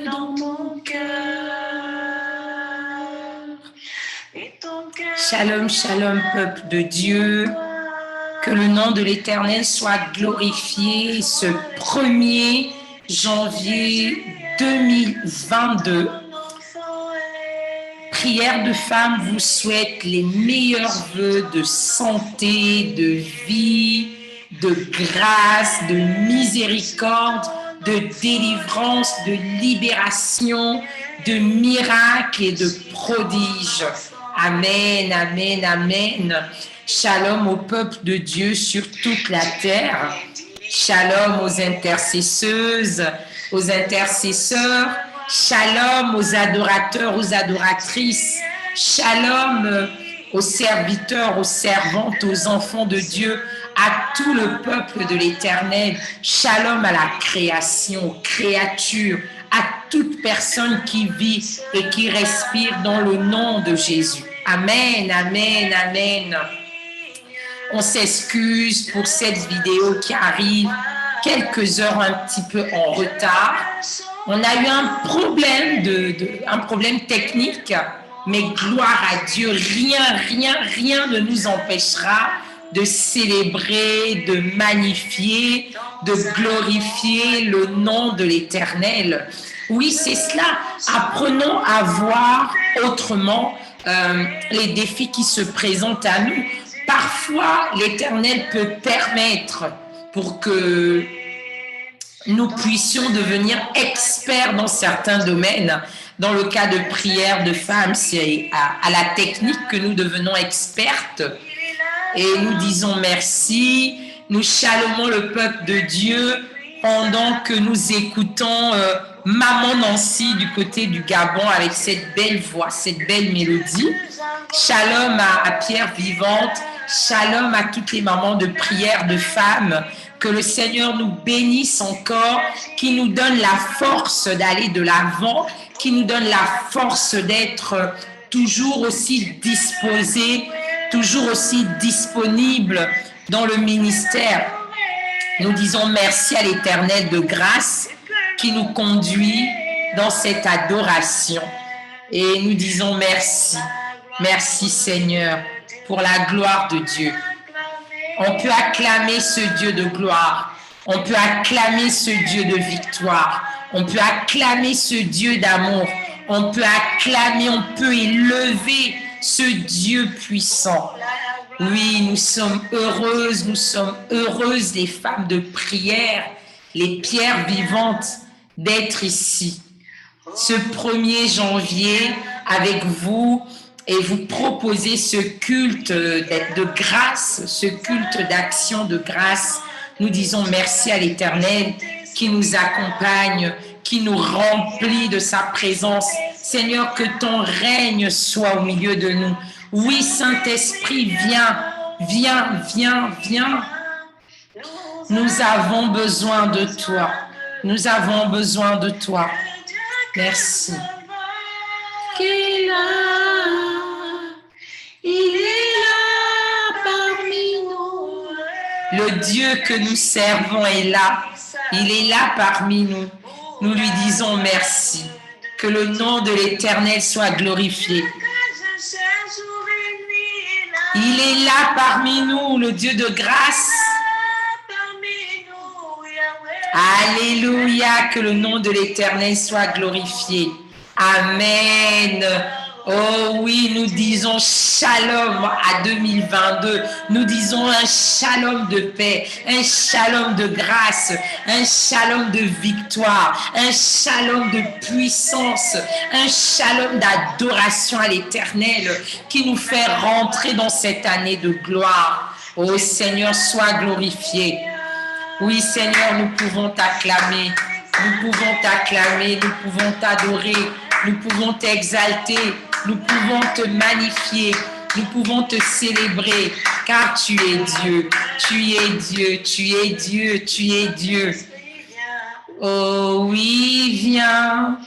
dans mon cœur. Shalom, shalom, peuple de Dieu. Que le nom de l'Éternel soit glorifié ce 1er janvier 2022. Prière de femme vous souhaite les meilleurs vœux de santé, de vie, de grâce, de miséricorde, de délivrance, de libération, de miracles et de prodiges. Amen, amen, amen. Shalom au peuple de Dieu sur toute la terre. Shalom aux intercesseuses, aux intercesseurs. Shalom aux adorateurs, aux adoratrices. Shalom aux serviteurs, aux servantes, aux enfants de Dieu, à tout le peuple de l'Éternel. Shalom à la création, aux créatures, à toute personne qui vit et qui respire dans le nom de Jésus. Amen, amen, amen. On s'excuse pour cette vidéo qui arrive quelques heures un petit peu en retard. On a eu un problème technique, mais gloire à Dieu, rien ne nous empêchera de célébrer, de magnifier, de glorifier le nom de l'Éternel. Oui, c'est cela. Apprenons à voir autrement les défis qui se présentent à nous. Parfois, l'Éternel peut permettre pour que nous puissions devenir experts dans certains domaines. Dans le cas de prière de femmes, c'est à la technique que nous devenons expertes. Et nous disons merci, nous chalomons le peuple de Dieu pendant que nous écoutons Maman Nancy du côté du Gabon avec cette belle voix, cette belle mélodie. Shalom à Pierre Vivante, shalom à toutes les mamans de prière de femmes. Que le Seigneur nous bénisse encore, qui nous donne la force d'aller de l'avant, qui nous donne la force d'être toujours aussi disposés, toujours aussi disponibles dans le ministère. Nous disons merci à l'Éternel de grâce qui nous conduit dans cette adoration. Et nous disons merci. Merci Seigneur pour la gloire de Dieu. On peut acclamer ce Dieu de gloire. On peut acclamer ce Dieu de victoire. On peut acclamer ce Dieu d'amour. On peut acclamer, on peut élever ce Dieu puissant. Oui, nous sommes heureuses les femmes de prière, les pierres vivantes d'être ici. Ce 1er janvier avec vous et vous proposer ce culte de grâce, ce culte d'action de grâce. Nous disons merci à l'Éternel qui nous accompagne, qui nous remplit de sa présence. Seigneur, que ton règne soit au milieu de nous. Oui, Saint-Esprit, viens. Nous avons besoin de toi. Nous avons besoin de toi. Merci. Il est là parmi nous. Le Dieu que nous servons est là. Il est là parmi nous. Nous lui disons merci. Que le nom de l'Éternel soit glorifié. Il est là parmi nous, le Dieu de grâce. Alléluia, que le nom de l'Éternel soit glorifié. Amen. Oh oui, nous disons shalom à 2022. Nous disons un shalom de paix, un shalom de grâce, un shalom de victoire, un shalom de puissance, un shalom d'adoration à l'Éternel qui nous fait rentrer dans cette année de gloire. Oh Seigneur, sois glorifié. Oui Seigneur, nous pouvons t'acclamer, nous pouvons t'acclamer, nous pouvons t'adorer, nous pouvons t'exalter, nous pouvons te magnifier, nous pouvons te célébrer, car tu es Dieu, tu es Dieu, tu es Dieu, tu es Dieu. Oh oui, viens.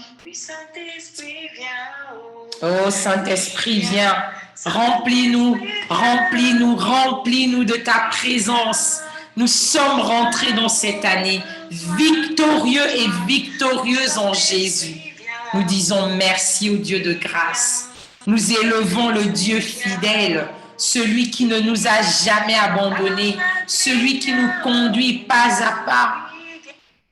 Oh Saint-Esprit, viens. Remplis-nous, remplis-nous, remplis-nous de ta présence. Nous sommes rentrés dans cette année victorieux et victorieuse en Jésus. Nous disons merci au Dieu de grâce. Nous élevons le Dieu fidèle, celui qui ne nous a jamais abandonnés, celui qui nous conduit pas à pas.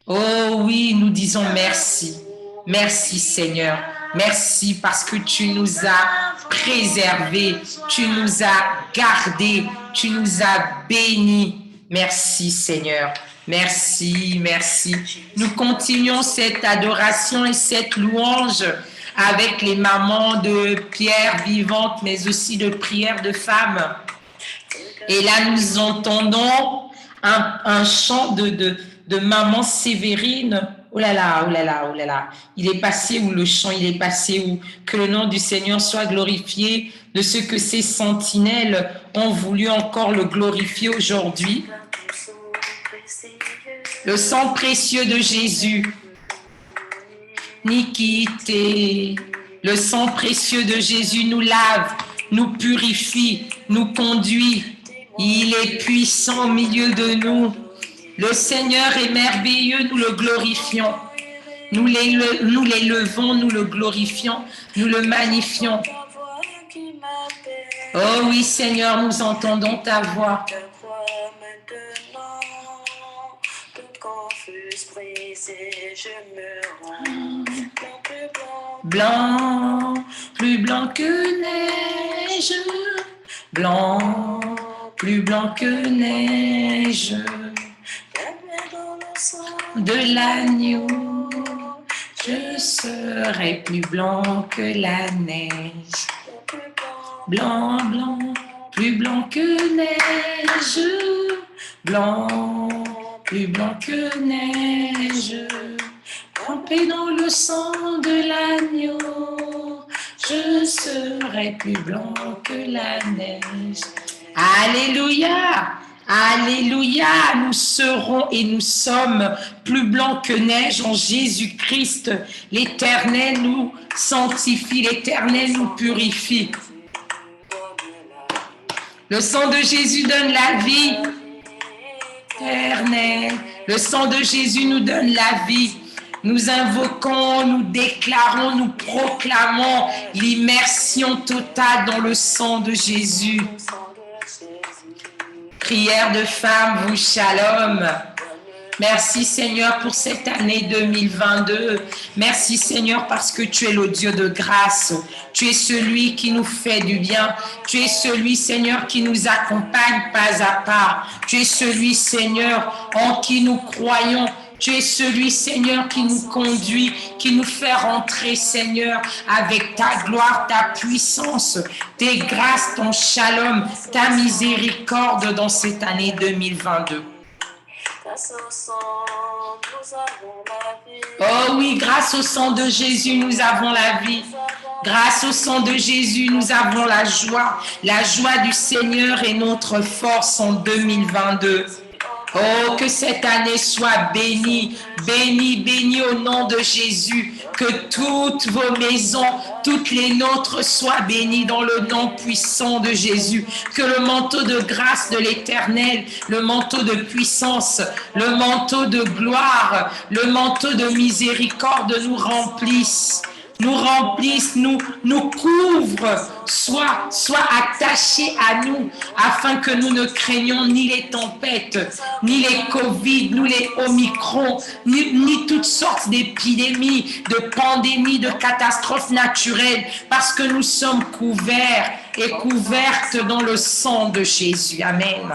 Oh oui, nous disons merci. Merci Seigneur. Merci parce que tu nous as préservés, tu nous as gardés, tu nous as bénis. Merci Seigneur. Merci, merci. Nous continuons cette adoration et cette louange avec les mamans de Pierre vivantes, mais aussi de prières de femmes. Et là, nous entendons un chant de maman Sévérine. Oh là là, oh là là, oh là là. Il est passé où le chant, il est passé où? Que le nom du Seigneur soit glorifié de ce que ces sentinelles ont voulu encore le glorifier aujourd'hui. Le sang précieux de Jésus, ni quitter. Le sang précieux de Jésus nous lave, nous purifie, nous conduit. Il est puissant au milieu de nous. Le Seigneur est merveilleux, nous le glorifions. Nous l'élevons, nous le glorifions, nous le magnifions. Oh oui, Seigneur, nous entendons ta voix. Blanc, plus blanc que neige, blanc, plus blanc que neige, de l'agneau, je serai plus blanc que la neige, blanc, blanc, plus blanc que neige, blanc, plus blanc que neige, trempé dans le sang de l'agneau, je serai plus blanc que la neige. Alléluia, alléluia, nous serons et nous sommes plus blancs que neige en Jésus-Christ. L'Éternel nous sanctifie, l'Éternel nous purifie. Le sang de Jésus donne la vie. Éternel, le sang de Jésus nous donne la vie. Nous invoquons, nous déclarons, nous proclamons l'immersion totale dans le sang de Jésus. Prière de femme, vous shalom. Merci Seigneur pour cette année 2022. Merci Seigneur parce que tu es le Dieu de grâce. Tu es celui qui nous fait du bien. Tu es celui Seigneur qui nous accompagne pas à pas. Tu es celui Seigneur en qui nous croyons. Tu es celui, Seigneur, qui nous conduit, qui nous fait rentrer, Seigneur, avec ta gloire, ta puissance, tes grâces, ton shalom, ta miséricorde dans cette année 2022. Oh oui, grâce au sang de Jésus, nous avons la vie. Grâce au sang de Jésus, nous avons la joie. La joie du Seigneur est notre force en 2022. Oh, que cette année soit bénie, bénie, bénie au nom de Jésus. Que toutes vos maisons, toutes les nôtres soient bénies dans le nom puissant de Jésus. Que le manteau de grâce de l'Éternel, le manteau de puissance, le manteau de gloire, le manteau de miséricorde nous remplisse. Nous remplisse, nous couvre, soit attaché à nous, afin que nous ne craignions ni les tempêtes, ni les Covid, ni les Omicron, ni toutes sortes d'épidémies, de pandémies, de catastrophes naturelles, parce que nous sommes couverts et couvertes dans le sang de Jésus. Amen.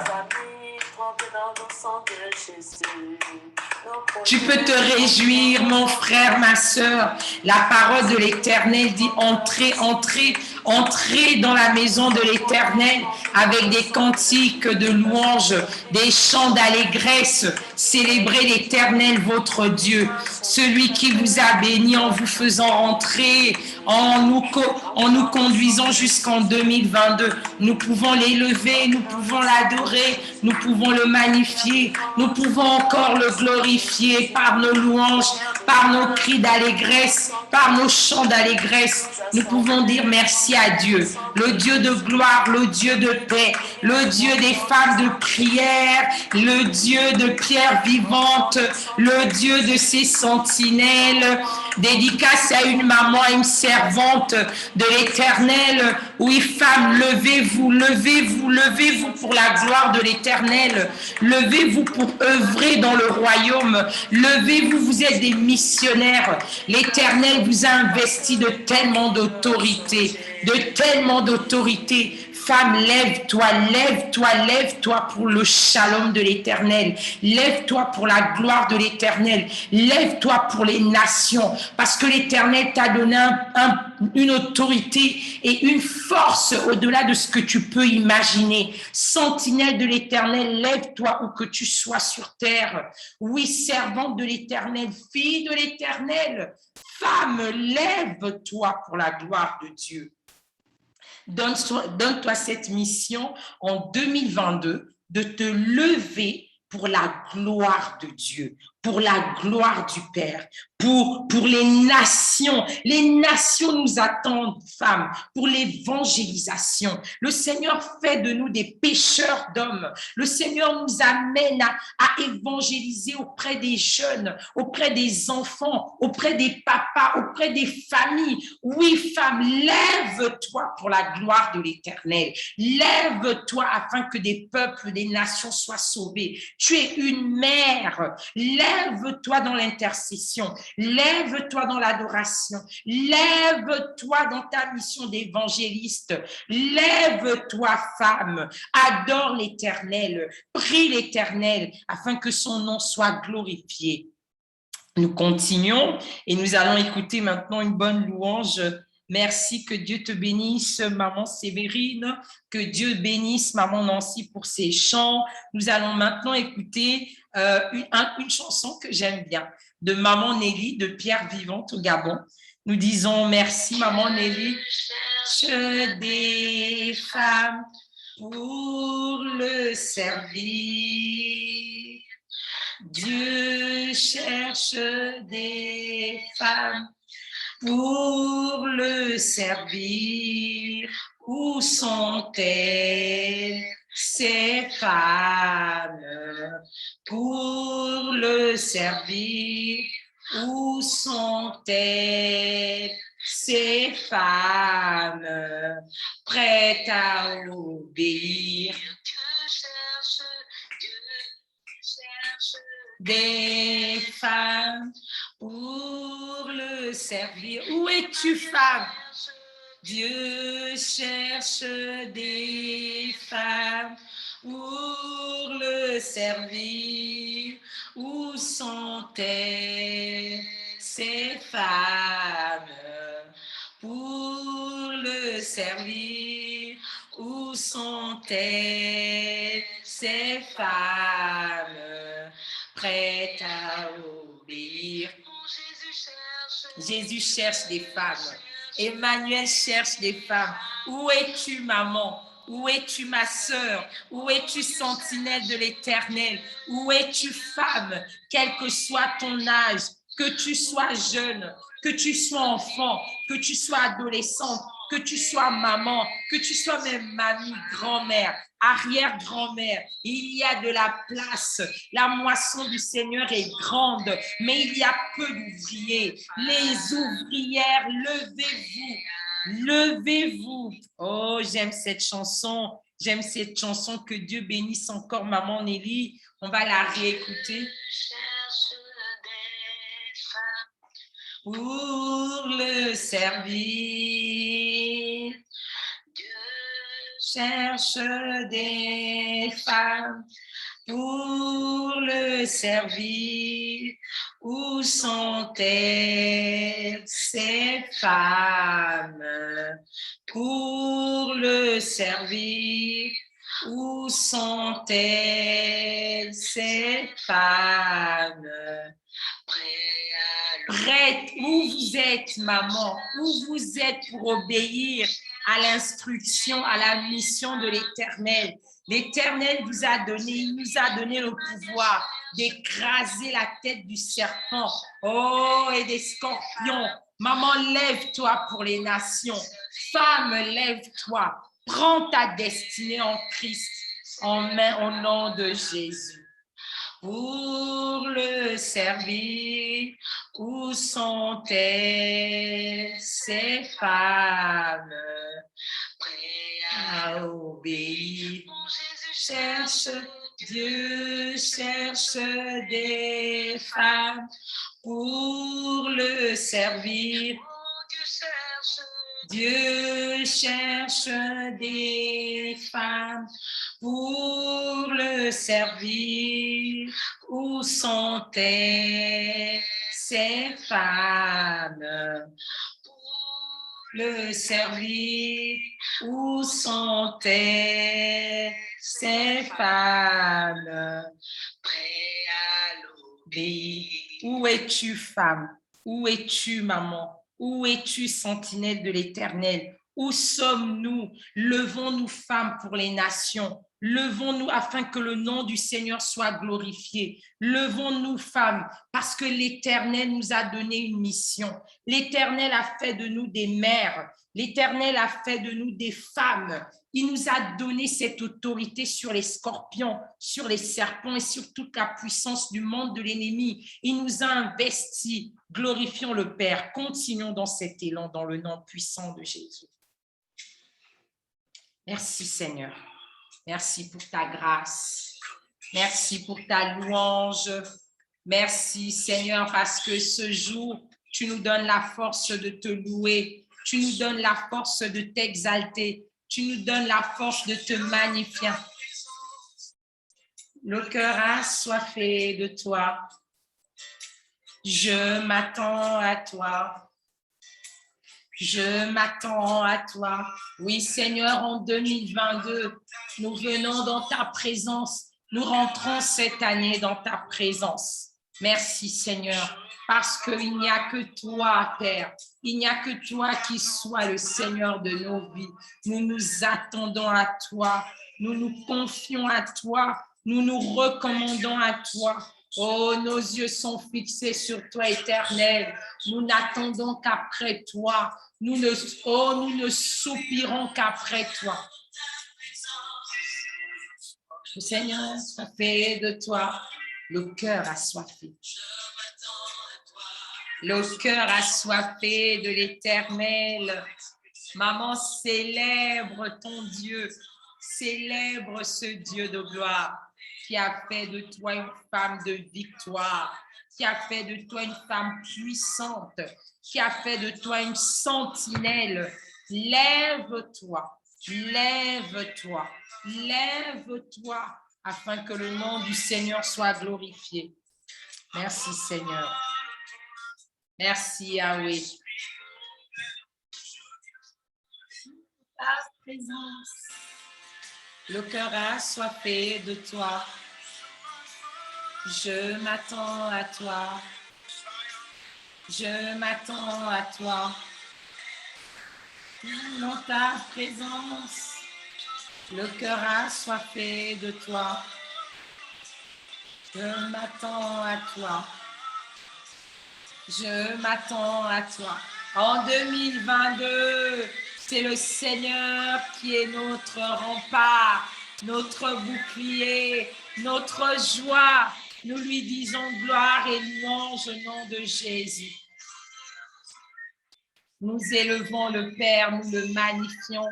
Tu peux te réjouir, mon frère, ma sœur. La parole de l'Éternel dit entrez, entrez, entrez dans la maison de l'Éternel avec des cantiques de louanges, des chants d'allégresse. Célébrez l'Éternel, votre Dieu, celui qui vous a béni en vous faisant rentrer, en nous conduisant jusqu'en 2022. Nous pouvons l'élever, nous pouvons l'adorer, nous pouvons le magnifier, nous pouvons encore le glorifier par nos louanges, par nos cris d'allégresse, par nos chants d'allégresse, nous pouvons dire merci à Dieu, le Dieu de gloire, le Dieu de paix, le Dieu des femmes de prière, le Dieu de pierre vivante, le Dieu de ses sentinelles. Dédicace à une maman, à une servante de l'Éternel. Oui, femmes, levez-vous, levez-vous, levez-vous pour la gloire de l'Éternel. Levez-vous pour œuvrer dans le royaume. Levez-vous, vous êtes des missionnaires. L'Éternel vous a investi de tellement d'autorité, de tellement d'autorité. Femme, lève-toi, lève-toi, lève-toi pour le shalom de l'Éternel. Lève-toi pour la gloire de l'Éternel. Lève-toi pour les nations. Parce que l'Éternel t'a donné une autorité et une force au-delà de ce que tu peux imaginer. Sentinelle de l'Éternel, lève-toi où que tu sois sur terre. Oui, servante de l'Éternel, fille de l'Éternel. Femme, lève-toi pour la gloire de Dieu. Donne-toi cette mission en 2022 de te lever pour la gloire de Dieu, pour la gloire du Père, pour les nations. Les nations nous attendent, femmes, pour l'évangélisation. Le Seigneur fait de nous des pêcheurs d'hommes. Le Seigneur nous amène à évangéliser auprès des jeunes, auprès des enfants, auprès des papas, auprès des familles. Oui, femme, lève-toi pour la gloire de l'Éternel. Lève-toi afin que des peuples, des nations soient sauvés. Tu es une mère. Lève-toi dans l'intercession. Lève-toi dans l'adoration. Lève-toi dans ta mission d'évangéliste. Lève-toi, femme. Adore l'Éternel. Prie l'Éternel afin que son nom soit glorifié. Nous continuons et nous allons écouter maintenant une bonne louange. Merci, que Dieu te bénisse, maman Sévérine, que Dieu bénisse maman Nancy pour ses chants. Nous allons maintenant écouter une chanson que j'aime bien, de maman Nelly, de Pierre Vivante au Gabon. Nous disons merci maman Nelly. Cherche des femmes pour le servir. Dieu cherche des femmes pour le servir. Où sont-elles, ces femmes, pour le servir? Où sont-elles, ces femmes, prêtes à obéir? Des femmes pour le servir. Où es-tu, femme? Dieu cherche des femmes pour le servir. Où sont-elles, ces femmes, pour le servir? Où sont-elles, ces femmes, prêtes à obéir? Jésus cherche des femmes. Emmanuel cherche des femmes. Où es-tu, maman? Où es-tu, ma sœur? Où es-tu, sentinelle de l'Éternel? Où es-tu, femme? Quel que soit ton âge, que tu sois jeune, que tu sois enfant, que tu sois adolescente, que tu sois maman, que tu sois même mamie, grand-mère, arrière-grand-mère, il y a de la place. La moisson du Seigneur est grande, mais il y a peu d'ouvriers. Les ouvrières, levez-vous, levez-vous. Oh, j'aime cette chanson. J'aime cette chanson. Que Dieu bénisse encore maman Nelly. On va la réécouter. Pour le servir, Dieu cherche des femmes pour le servir. Où sont-elles, ces femmes, pour le servir? Où sont-elles, ces femmes, prêtes? Où vous êtes, maman? Où vous êtes pour obéir à l'instruction, à la mission de l'Éternel? L'Éternel vous a donné, il nous a donné le pouvoir. d'écraser la tête du serpent, oh, et des scorpions. Maman, lève-toi pour les nations. Femme, lève-toi. Prends ta destinée en Christ, en main au nom de Jésus. Pour le servir, où sont-elles ces femmes prêtes à obéir? Dieu cherche des femmes pour le servir. Dieu cherche des femmes pour le servir. Où sont-elles ces femmes pour le servir? Où sont-elles ces femmes prêtes à l'obéir? Où es-tu, femme? Où es-tu, maman? Où es-tu, sentinelle de l'Éternel? Où sommes-nous? Levons-nous, femmes, pour les nations. Levons-nous afin que le nom du Seigneur soit glorifié. Levons-nous, femmes, parce que l'Éternel nous a donné une mission. L'Éternel a fait de nous des mères. L'Éternel a fait de nous des femmes. Il nous a donné cette autorité sur les scorpions, sur les serpents et sur toute la puissance du monde de l'ennemi. Il nous a investis. Glorifions le Père. Continuons dans cet élan dans le nom puissant de Jésus. Merci Seigneur. Merci pour ta grâce. Merci pour ta louange. Merci Seigneur parce que ce jour, tu nous donnes la force de te louer. Tu nous donnes la force de t'exalter. Tu nous donnes la force de te magnifier. Le cœur assoiffé de toi. Je m'attends à toi. Je m'attends à toi. Oui, Seigneur, en 2022, nous venons dans ta présence. Nous rentrons cette année dans ta présence. Merci, Seigneur, parce qu'il n'y a que toi, Père. Il n'y a que toi qui sois le Seigneur de nos vies. Nous nous attendons à toi. Nous nous confions à toi. Nous nous recommandons à toi. Oh, nos yeux sont fixés sur toi, Éternel. Nous n'attendons qu'après toi. Nous ne soupirons qu'après toi. Le Seigneur, ça fait de toi le cœur assoiffé. Le cœur assoiffé de l'Éternel. Maman, célèbre ton Dieu. Célèbre ce Dieu de gloire qui a fait de toi une femme de victoire, qui a fait de toi une femme puissante, qui a fait de toi une sentinelle. Lève-toi, lève-toi, lève-toi, afin que le nom du Seigneur soit glorifié. Merci Seigneur. Merci Yahweh. Ta présence. Le cœur assoiffé de toi. Je m'attends à toi. Je m'attends à toi. Dans ta présence. Le cœur assoiffé de toi. Je m'attends à toi. Je m'attends à toi. En 2022, c'est le Seigneur qui est notre rempart, notre bouclier, notre joie. Nous lui disons gloire et louange au nom de Jésus. Nous élevons le Père, nous le magnifions,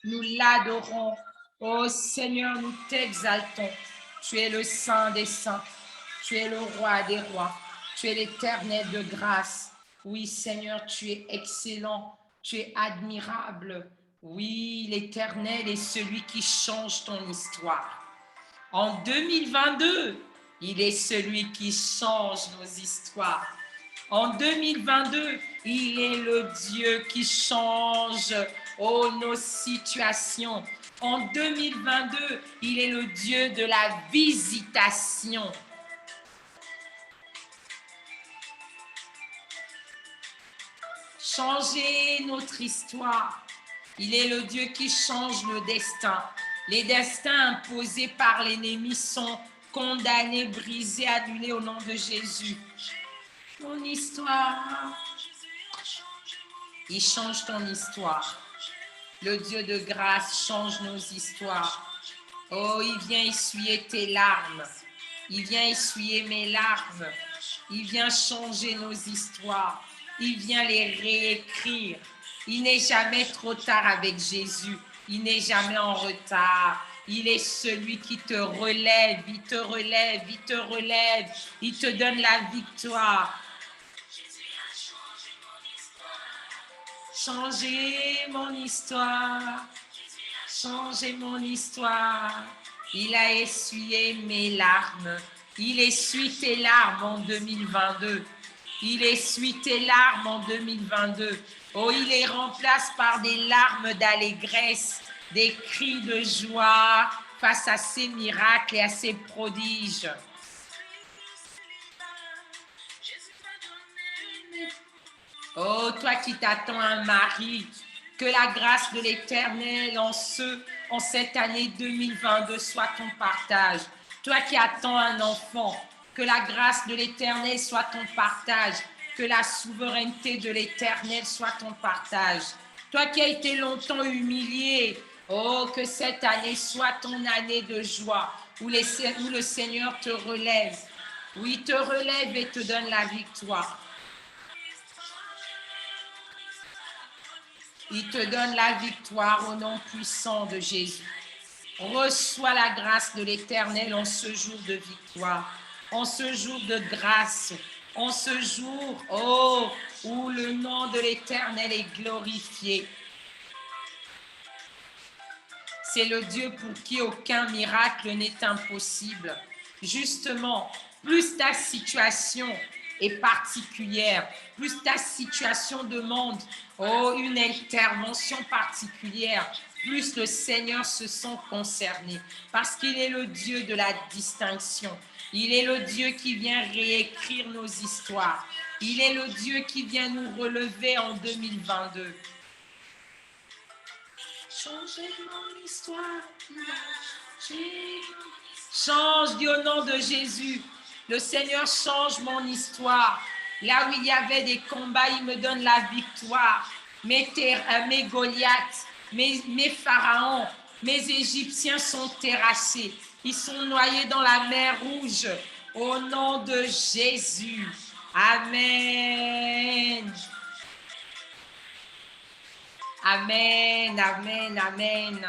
nous l'adorons. Ô Seigneur, nous t'exaltons. Tu es le Saint des saints, tu es le Roi des rois, tu es l'Éternel de grâce. Oui, Seigneur, tu es excellent, tu es admirable. Oui, l'Éternel est celui qui change ton histoire. En 2022, il est celui qui change nos histoires. En 2022, il est le Dieu qui change nos situations. En 2022, il est le Dieu de la visitation. Changer notre histoire. Il est le Dieu qui change le destin. Les destins imposés par l'ennemi sont condamné, brisé, annulé au nom de Jésus. Mon histoire. Il change ton histoire. Le Dieu de grâce change nos histoires. Oh, il vient essuyer tes larmes. Il vient essuyer mes larmes. Il vient changer nos histoires. Il vient les réécrire. Il n'est jamais trop tard avec Jésus. Il n'est jamais en retard. Il est celui qui te relève. Il te relève. Il te relève. Il te donne la victoire. Changer mon histoire. Changer mon histoire. Il a essuyé mes larmes. Il essuie tes larmes en 2022. Il essuie tes larmes en 2022. Oh, il les remplace par des larmes d'allégresse, des cris de joie face à ses miracles et à ses prodiges. Oh, toi qui t'attends un mari, que la grâce de l'Éternel en cette année 2022 soit ton partage. Toi qui attends un enfant, que la grâce de l'Éternel soit ton partage. Que la souveraineté de l'Éternel soit ton partage. Toi qui as été longtemps humilié, oh, que cette année soit ton année de joie, où le Seigneur te relève. Oui, il te relève et te donne la victoire. Il te donne la victoire au nom puissant de Jésus. Reçois la grâce de l'Éternel en ce jour de victoire, en ce jour de grâce, en ce jour, oh, où le nom de l'Éternel est glorifié. C'est le Dieu pour qui aucun miracle n'est impossible. Justement, plus ta situation est particulière, plus ta situation demande une intervention particulière, plus le Seigneur se sent concerné, parce qu'il est le Dieu de la distinction. Il est le Dieu qui vient réécrire nos histoires. Il est le Dieu qui vient nous relever en 2022. Changer mon histoire. Change, dis au nom de Jésus. Le Seigneur change mon histoire. Là où il y avait des combats, il me donne la victoire. Mes Goliaths, mes pharaons, mes Égyptiens sont terrassés. Ils sont noyés dans la mer Rouge. Au nom de Jésus. Amen. Amen, amen, amen.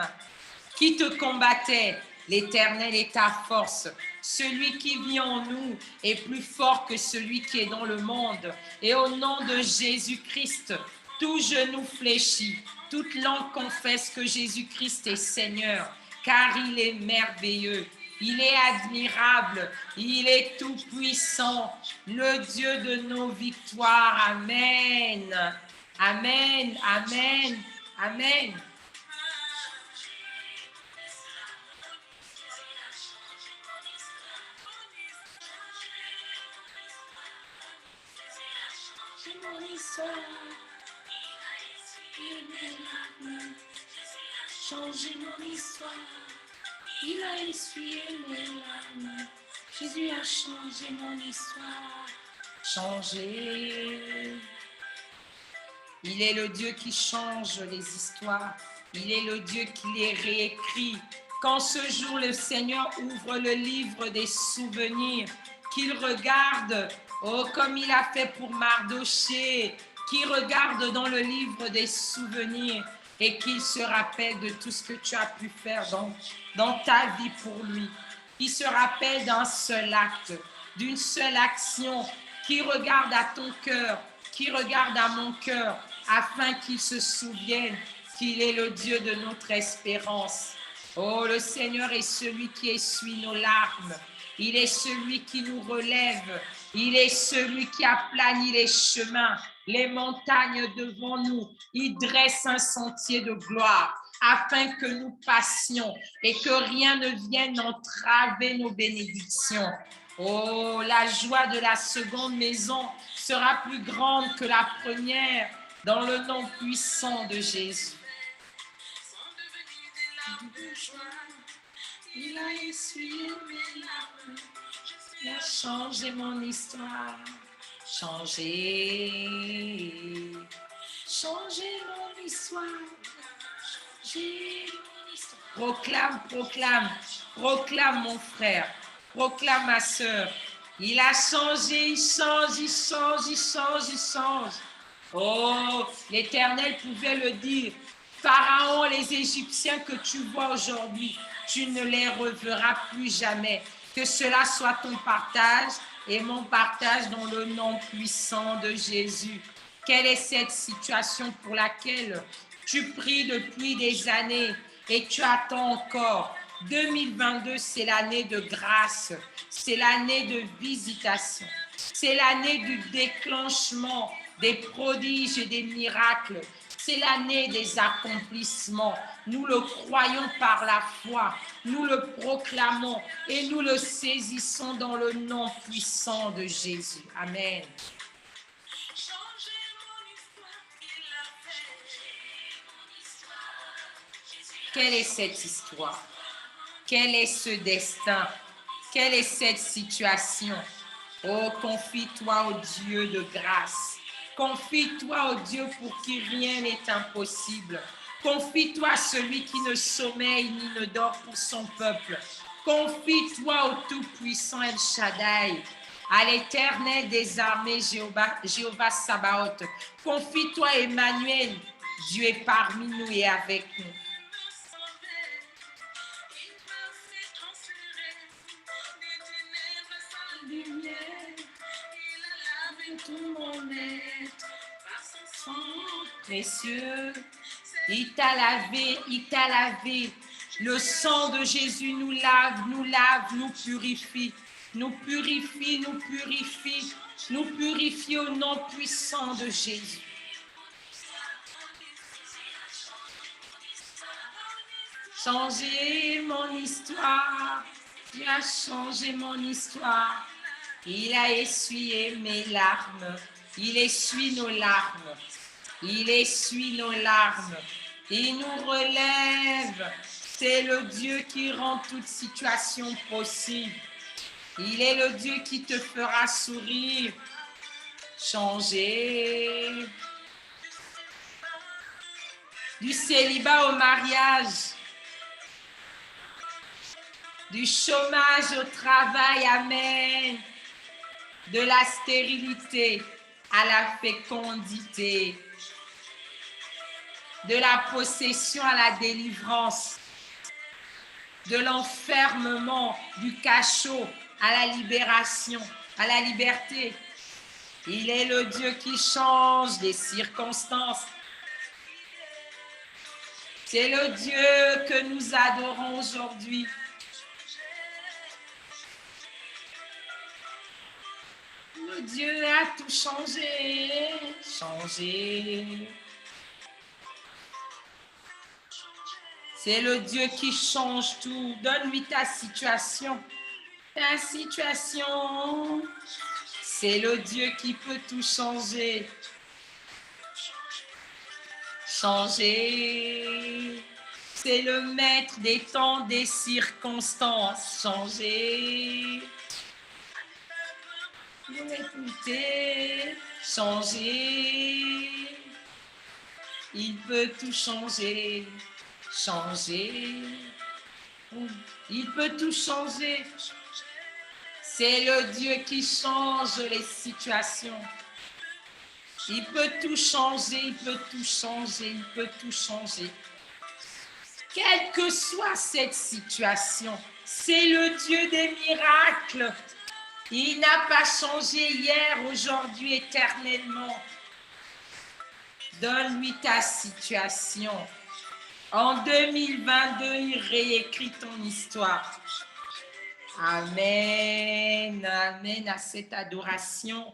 Qui te combattait? L'Éternel est ta force. Celui qui vit en nous est plus fort que celui qui est dans le monde. Et au nom de Jésus-Christ, tout genou fléchit, toute langue confesse que Jésus-Christ est Seigneur, car il est merveilleux. Il est admirable, il est tout-puissant, le Dieu de nos victoires. Amen. Amen, amen, amen. Changer mon histoire. Il a essuyé mes larmes. Jésus a changé mon histoire. Changer. Il est le Dieu qui change les histoires. Il est le Dieu qui les réécrit. Quand ce jour le Seigneur ouvre le livre des souvenirs, qu'il regarde, oh, comme il a fait pour Mardoché, qu'il regarde dans le livre des souvenirs et qu'il se rappelle de tout ce que tu as pu faire dans ta vie pour lui. Qu'il se rappelle d'un seul acte, d'une seule action, qui regarde à ton cœur, qui regarde à mon cœur, afin qu'il se souvienne qu'il est le Dieu de notre espérance. Oh, le Seigneur est celui qui essuie nos larmes. Il est celui qui nous relève. Il est celui qui aplanit les chemins, les montagnes devant nous. Il dresse un sentier de gloire afin que nous passions et que rien ne vienne entraver nos bénédictions. Oh, la joie de la seconde maison sera plus grande que la première dans le nom puissant de Jésus. Il a essuyé mes larmes. Il a changé mon histoire. Changé. Changé mon histoire. Changé mon histoire. Proclame, proclame, proclame mon frère. Proclame ma sœur. Il a changé, il change, il change, il change, il change. Oh, l'Éternel pouvait le dire. Pharaon, les Égyptiens que tu vois aujourd'hui, tu ne les reverras plus jamais. Que cela soit ton partage et mon partage dans le nom puissant de Jésus. Quelle est cette situation pour laquelle tu pries depuis des années et tu attends encore? 2022, c'est l'année de grâce, c'est l'année de visitation, c'est l'année du déclenchement des prodiges et des miracles. C'est l'année des accomplissements. Nous le croyons par la foi, nous le proclamons et nous le saisissons dans le nom puissant de Jésus. Amen. Quelle est cette histoire? Quel est ce destin? Quelle est cette situation? Oh, confie-toi au Dieu de grâce. Confie-toi au Dieu pour qui rien n'est impossible. Confie-toi à celui qui ne sommeille ni ne dort pour son peuple. Confie-toi au Tout-Puissant El Shaddai, à l'Éternel des armées, Jéhovah Sabaoth. Confie-toi, Emmanuel, Dieu est parmi nous et avec nous. Tout mon être par son sang précieux. Il t'a lavé, il t'a lavé. Le sang de Jésus nous lave, nous purifie. Nous purifie, nous purifie. Nous purifie au nom puissant de Jésus. Changer mon histoire. Tu as changé mon histoire. Il a essuyé mes larmes. Il essuie nos larmes. Il essuie nos larmes. Il nous relève. C'est le Dieu qui rend toute situation possible. Il est le Dieu qui te fera sourire. Changer. Du célibat au mariage. Du chômage au travail. Amen. De la stérilité à la fécondité, de la possession à la délivrance, de l'enfermement, du cachot à la libération, à la liberté. Il est le Dieu qui change les circonstances. C'est le Dieu que nous adorons aujourd'hui. Le Dieu a tout changé, changé. C'est le Dieu qui change tout. Donne-lui ta situation. Ta situation. C'est le Dieu qui peut tout changer. Changer. C'est le maître des temps, des circonstances. Changer. Vous écoutez, changer. Il peut tout changer, changer. Il peut tout changer. C'est le Dieu qui change les situations. Il peut tout changer, il peut tout changer, il peut tout changer. Quelle que soit cette situation, c'est le Dieu des miracles. Il n'a pas changé hier, aujourd'hui, éternellement. Donne-lui ta situation. En 2022, il réécrit ton histoire. Amen, amen à cette adoration,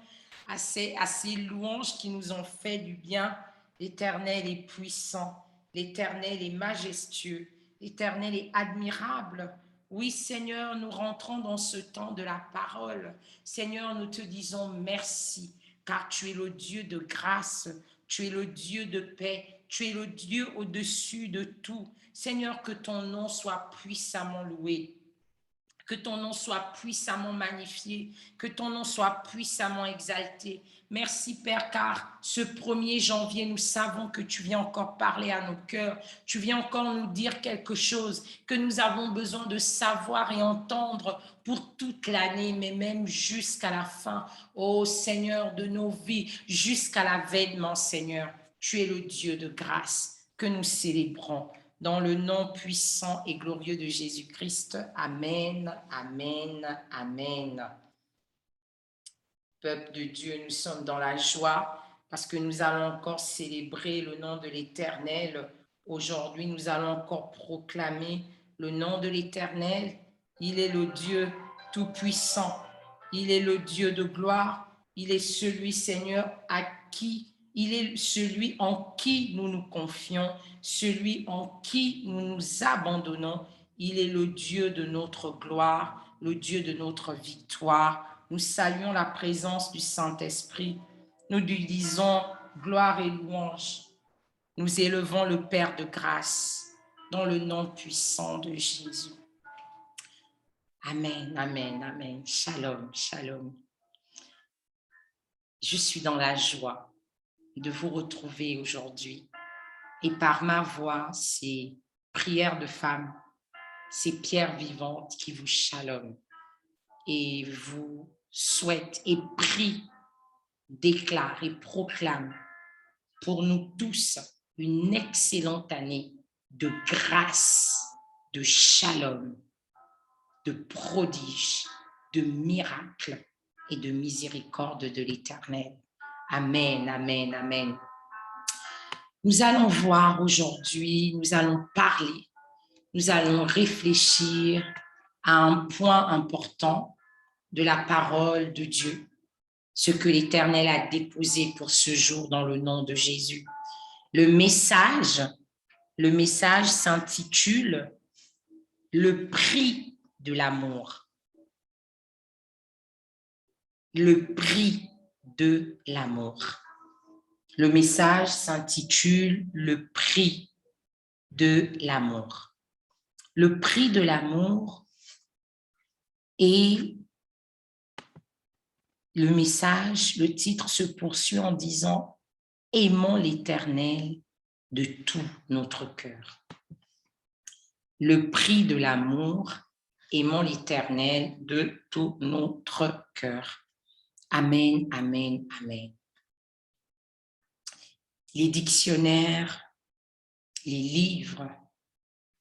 à ces louanges qui nous ont fait du bien. L'Éternel est puissant, l'Éternel est majestueux, l'Éternel est admirable. Oui, Seigneur, nous rentrons dans ce temps de la parole. Seigneur, nous te disons merci, car tu es le Dieu de grâce, tu es le Dieu de paix, Tu es le Dieu au-dessus de tout. Seigneur, que ton nom soit puissamment loué. Que ton nom soit puissamment magnifié, que ton nom soit puissamment exalté. Merci Père, car ce 1er janvier, nous savons que tu viens encore parler à nos cœurs, tu viens encore nous dire quelque chose que nous avons besoin de savoir et entendre pour toute l'année, mais même jusqu'à la fin. Ô Seigneur de nos vies, jusqu'à l'avènement, Seigneur, tu es le Dieu de grâce que nous célébrons. Dans le nom puissant et glorieux de Jésus-Christ. Amen, amen, amen. Peuple de Dieu, nous sommes dans la joie parce que nous allons encore célébrer le nom de l'Éternel. Aujourd'hui, nous allons encore proclamer le nom de l'Éternel. Il est le Dieu tout-puissant. Il est le Dieu de gloire. Il est celui, Seigneur, il est celui en qui nous nous confions, celui en qui nous nous abandonnons. Il est le Dieu de notre gloire, le Dieu de notre victoire. Nous saluons la présence du Saint-Esprit. Nous lui disons gloire et louange. Nous élevons le Père de grâce dans le nom puissant de Jésus. Amen, amen, amen. Shalom, shalom. Je suis dans la joie de vous retrouver aujourd'hui. Et par ma voix, ces prières de femmes, ces pierres vivantes qui vous chalonnent et vous souhaitent et prient, déclarent et proclament pour nous tous une excellente année de grâce, de shalom, de prodiges, de miracles et de miséricorde de l'Éternel. Amen, amen, amen. Nous allons voir aujourd'hui, nous allons parler, nous allons réfléchir à un point important de la parole de Dieu, ce que l'Éternel a déposé pour ce jour dans le nom de Jésus. Le message s'intitule « Le prix de l'amour ». Le prix de l'amour. Le message s'intitule « Le prix de l'amour ». Le prix de l'amour et le message, le titre se poursuit en disant « Aimons l'Éternel de tout notre cœur ». Le prix de l'amour, aimons l'Éternel de tout notre cœur. Amen, amen, amen. Les dictionnaires, les livres,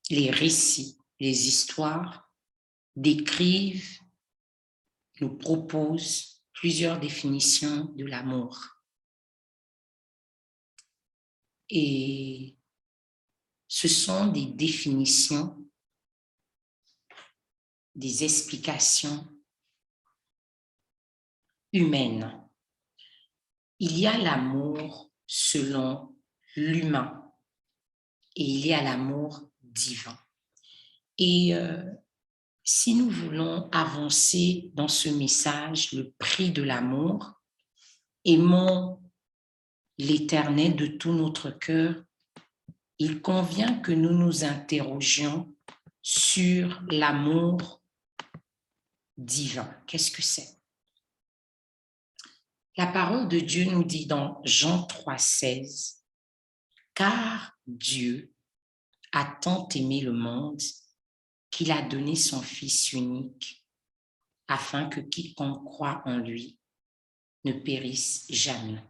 les récits, les histoires décrivent, nous proposent plusieurs définitions de l'amour. Et ce sont des définitions, des explications humaines. Il y a l'amour selon l'humain et il y a l'amour divin. Et si nous voulons avancer dans ce message, le prix de l'amour, aimons l'Éternel de tout notre cœur, il convient que nous nous interrogions sur l'amour divin. Qu'est-ce que c'est? La parole de Dieu nous dit dans Jean 3,16 « Car Dieu a tant aimé le monde qu'il a donné son Fils unique, afin que quiconque croit en lui ne périsse jamais. »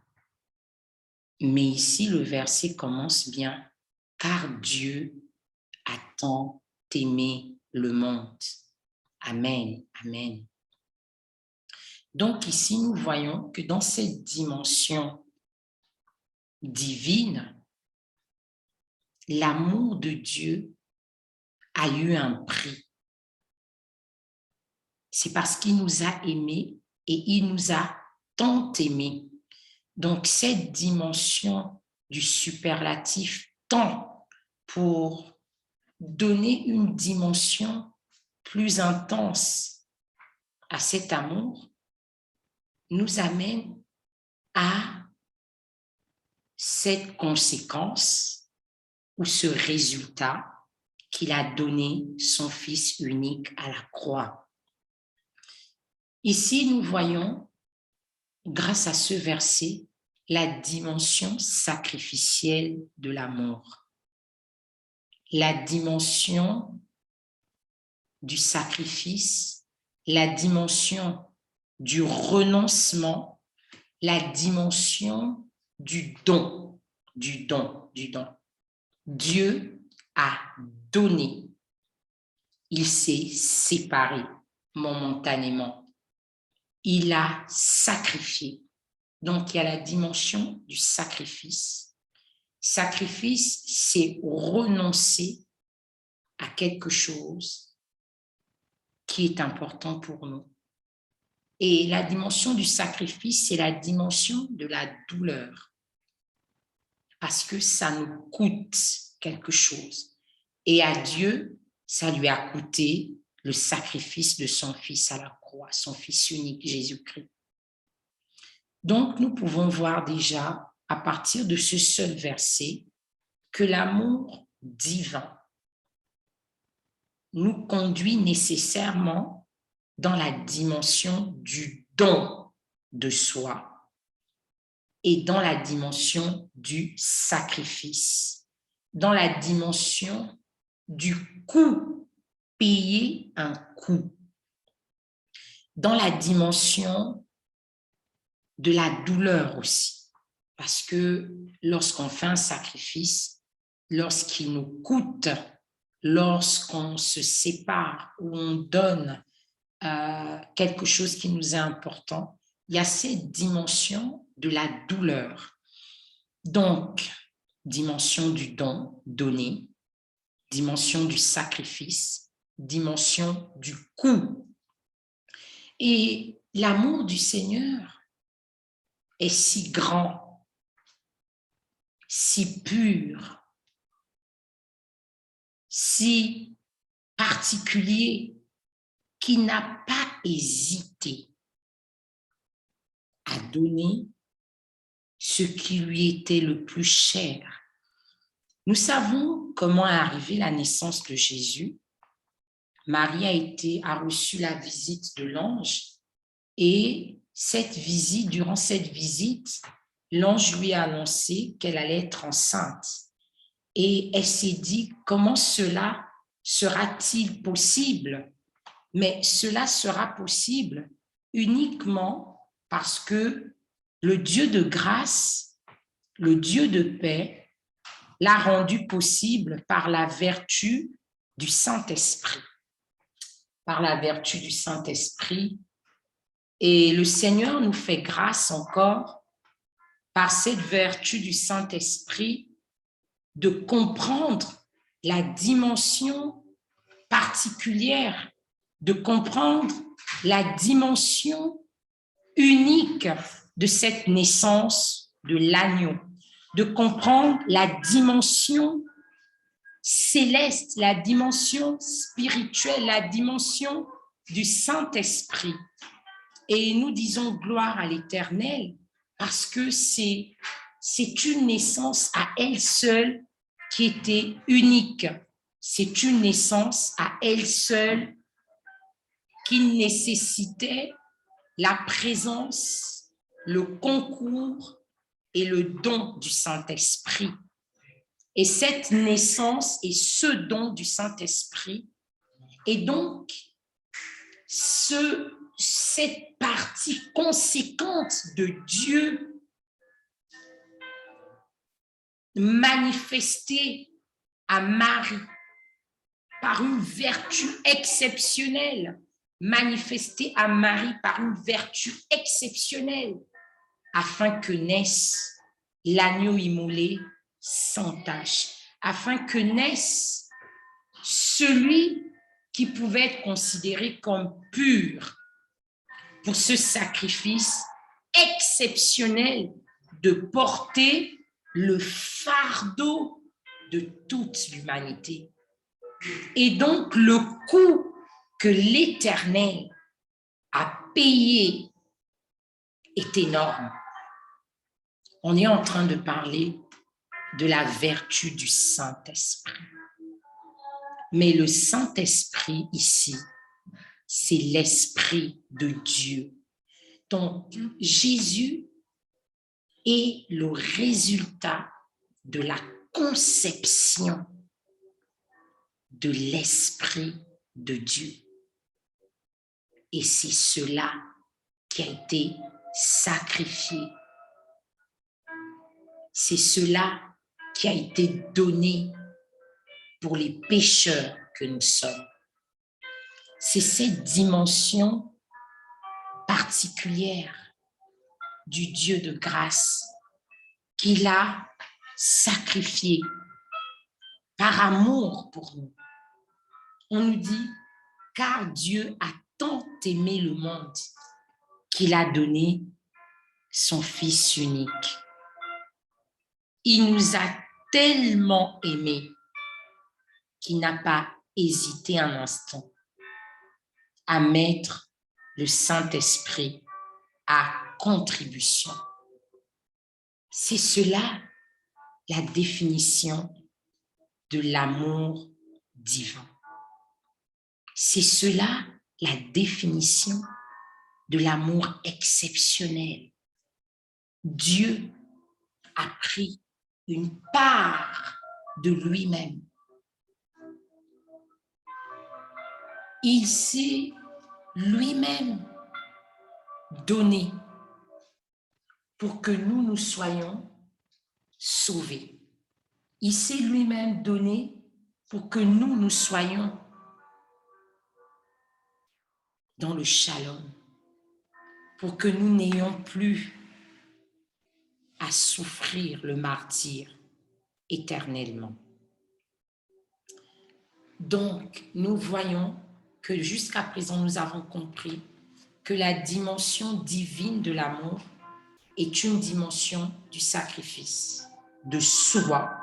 Mais ici, le verset commence bien « Car Dieu a tant aimé le monde. » Amen, amen. Donc ici, nous voyons que dans cette dimension divine, l'amour de Dieu a eu un prix. C'est parce qu'il nous a aimés et il nous a tant aimés. Donc cette dimension du superlatif tant pour donner une dimension plus intense à cet amour nous amène à cette conséquence ou ce résultat qu'il a donné son Fils unique à la croix. Ici, nous voyons, grâce à ce verset, la dimension sacrificielle de l'amour, la dimension du sacrifice, la dimension du renoncement, la dimension du don, du don. Dieu a donné, il s'est séparé momentanément, il a sacrifié. Donc, il y a la dimension du sacrifice. Sacrifice, c'est renoncer à quelque chose qui est important pour nous. Et la dimension du sacrifice, c'est la dimension de la douleur. Parce que ça nous coûte quelque chose. Et à Dieu, ça lui a coûté le sacrifice de son Fils à la croix, son Fils unique, Jésus-Christ. Donc, nous pouvons voir déjà, à partir de ce seul verset, que l'amour divin nous conduit nécessairement dans la dimension du don de soi et dans la dimension du sacrifice, dans la dimension du coût, payer un coût, dans la dimension de la douleur aussi, parce que lorsqu'on fait un sacrifice, lorsqu'il nous coûte, lorsqu'on se sépare ou on donne quelque chose qui nous est important, il y a cette dimension de la douleur. Donc, dimension du don donné, dimension du sacrifice, dimension du coût. Et l'amour du Seigneur est si grand, si pur, si particulier, qu'il n'a pas hésité à donner ce qui lui était le plus cher. Nous savons comment est arrivée la naissance de Jésus. Marie a reçu la visite de l'ange et durant cette visite, l'ange lui a annoncé qu'elle allait être enceinte. Et elle s'est dit, comment cela sera-t-il possible? Mais cela sera possible uniquement parce que le Dieu de grâce, le Dieu de paix, l'a rendu possible par la vertu du Saint-Esprit. Par la vertu du Saint-Esprit. Et le Seigneur nous fait grâce encore par cette vertu du Saint-Esprit de comprendre la dimension particulière, de comprendre la dimension unique de cette naissance de l'agneau, de comprendre la dimension céleste, la dimension spirituelle, la dimension du Saint-Esprit. Et nous disons gloire à l'Éternel parce que c'est une naissance à elle seule qui était unique. C'est une naissance à elle seule qui nécessitait la présence, le concours et le don du Saint-Esprit. Et cette naissance et ce don du Saint-Esprit, et donc cette partie conséquente de Dieu manifestée à Marie par une vertu exceptionnelle, manifestée à Marie par une vertu exceptionnelle, afin que naisse l'agneau immolé sans tache, afin que naisse celui qui pouvait être considéré comme pur pour ce sacrifice exceptionnel de porter le fardeau de toute l'humanité. Et donc, le coût que l'Éternel a payé est énorme. On est en train de parler de la vertu du Saint-Esprit. Mais le Saint-Esprit ici, c'est l'Esprit de Dieu. Donc, Jésus est le résultat de la conception de l'Esprit de Dieu. Et c'est cela qui a été sacrifié. C'est cela qui a été donné pour les pécheurs que nous sommes. C'est cette dimension particulière du Dieu de grâce qu'il a sacrifié par amour pour nous. On nous dit, car Dieu a tant aimé le monde qu'il a donné son Fils unique. Il nous a tellement aimés qu'il n'a pas hésité un instant à mettre le Saint-Esprit à contribution. C'est cela la définition de l'amour divin. C'est cela la définition de l'amour exceptionnel. Dieu a pris une part de lui-même. Il s'est lui-même donné pour que nous soyons sauvés. Il s'est lui-même donné pour que nous soyons dans le shalom, pour que nous n'ayons plus à souffrir le martyre éternellement. Donc, nous voyons que jusqu'à présent, nous avons compris que la dimension divine de l'amour est une dimension du sacrifice, de soi,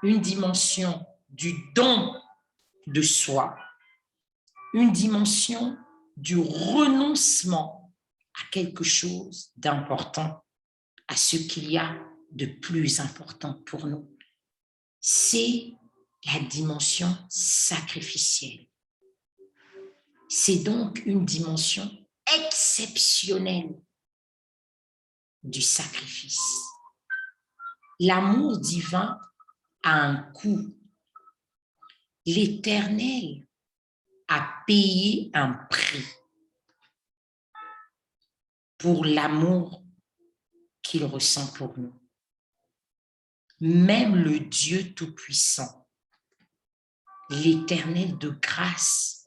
une dimension du don de soi, une dimension du renoncement à quelque chose d'important, à ce qu'il y a de plus important pour nous. C'est la dimension sacrificielle. C'est donc une dimension exceptionnelle du sacrifice. L'amour divin a un coût. L'Éternel a payé un prix pour l'amour qu'il ressent pour nous. Même le Dieu Tout-Puissant, l'Éternel de grâce,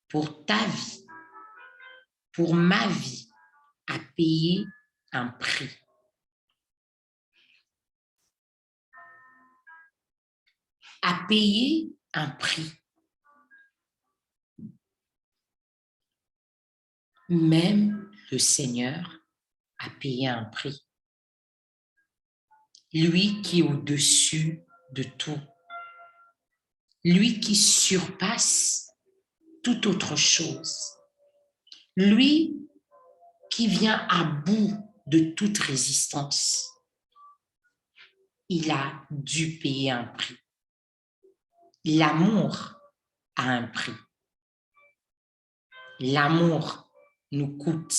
pour ta vie, pour ma vie, a payé un prix. A payé un prix. Même le Seigneur a payé un prix. Lui qui est au-dessus de tout. Lui qui surpasse toute autre chose. Lui qui vient à bout de toute résistance. Il a dû payer un prix. L'amour a un prix. L'amour nous coûte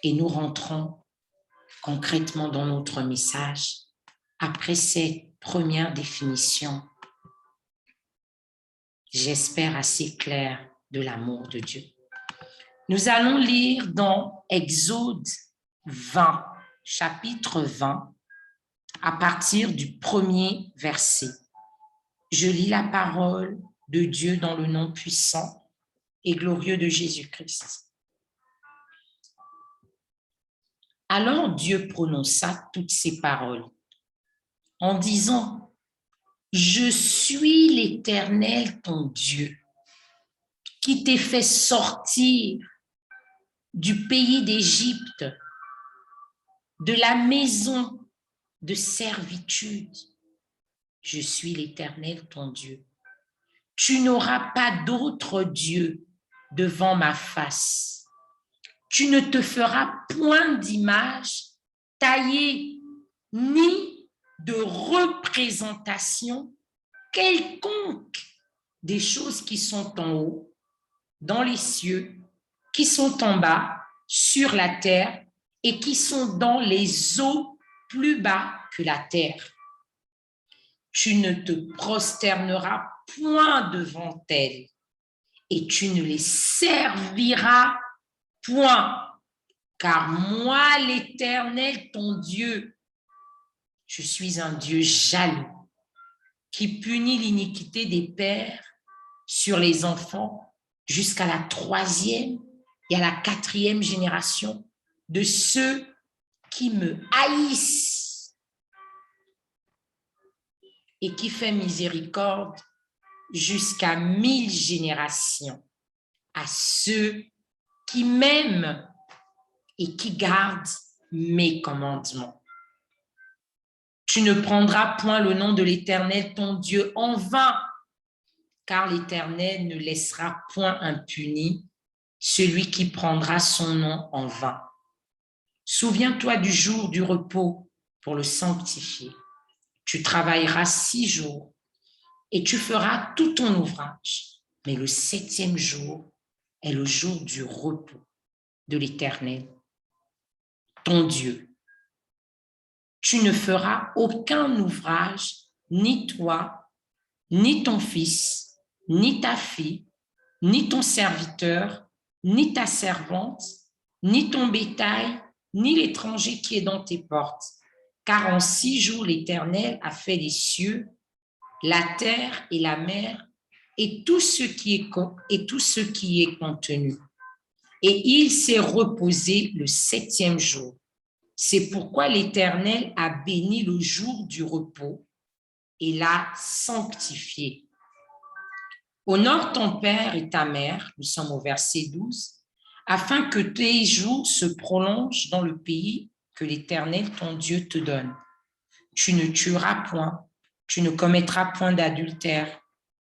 et nous rentrons concrètement dans notre message après cette première définition, j'espère assez claire, de l'amour de Dieu. Nous allons lire dans Exode 20, chapitre 20, à partir du premier verset. Je lis la parole de Dieu dans le nom puissant et glorieux de Jésus-Christ. Alors Dieu prononça toutes ces paroles en disant, « Je suis l'Éternel ton Dieu, qui t'ai fait sortir du pays d'Égypte, de la maison de servitude. Je suis l'Éternel ton Dieu. Tu n'auras pas d'autre Dieu devant ma face. Tu ne te feras point d'image taillée, ni de représentation quelconque des choses qui sont en haut, dans les cieux, qui sont en bas, sur la terre et qui sont dans les eaux plus bas que la terre. Tu ne te prosterneras point devant elles et tu ne les serviras point, car moi, l'Éternel, ton Dieu, je suis un Dieu jaloux qui punit l'iniquité des pères sur les enfants jusqu'à la 3e et à la 4e génération de ceux qui me haïssent et qui fait miséricorde jusqu'à 1000 générations à ceux qui m'aiment et qui gardent mes commandements. Tu ne prendras point le nom de l'Éternel, ton Dieu, en vain, car l'Éternel ne laissera point impuni celui qui prendra son nom en vain. Souviens-toi du jour du repos pour le sanctifier. Tu travailleras 6 jours et tu feras tout ton ouvrage. Mais le 7e jour est le jour du repos de l'Éternel, ton Dieu. Tu ne feras aucun ouvrage, ni toi, ni ton fils, ni ta fille, ni ton serviteur, ni ta servante, ni ton bétail, ni l'étranger qui est dans tes portes. Car en 6 jours, l'Éternel a fait les cieux, la terre et la mer, et tout ce qui est contenu. Et il s'est reposé le 7e jour. C'est pourquoi l'Éternel a béni le jour du repos et l'a sanctifié. Honore ton père et ta mère, nous sommes au verset 12, afin que tes jours se prolongent dans le pays que l'Éternel, ton Dieu, te donne. Tu ne tueras point, tu ne commettras point d'adultère,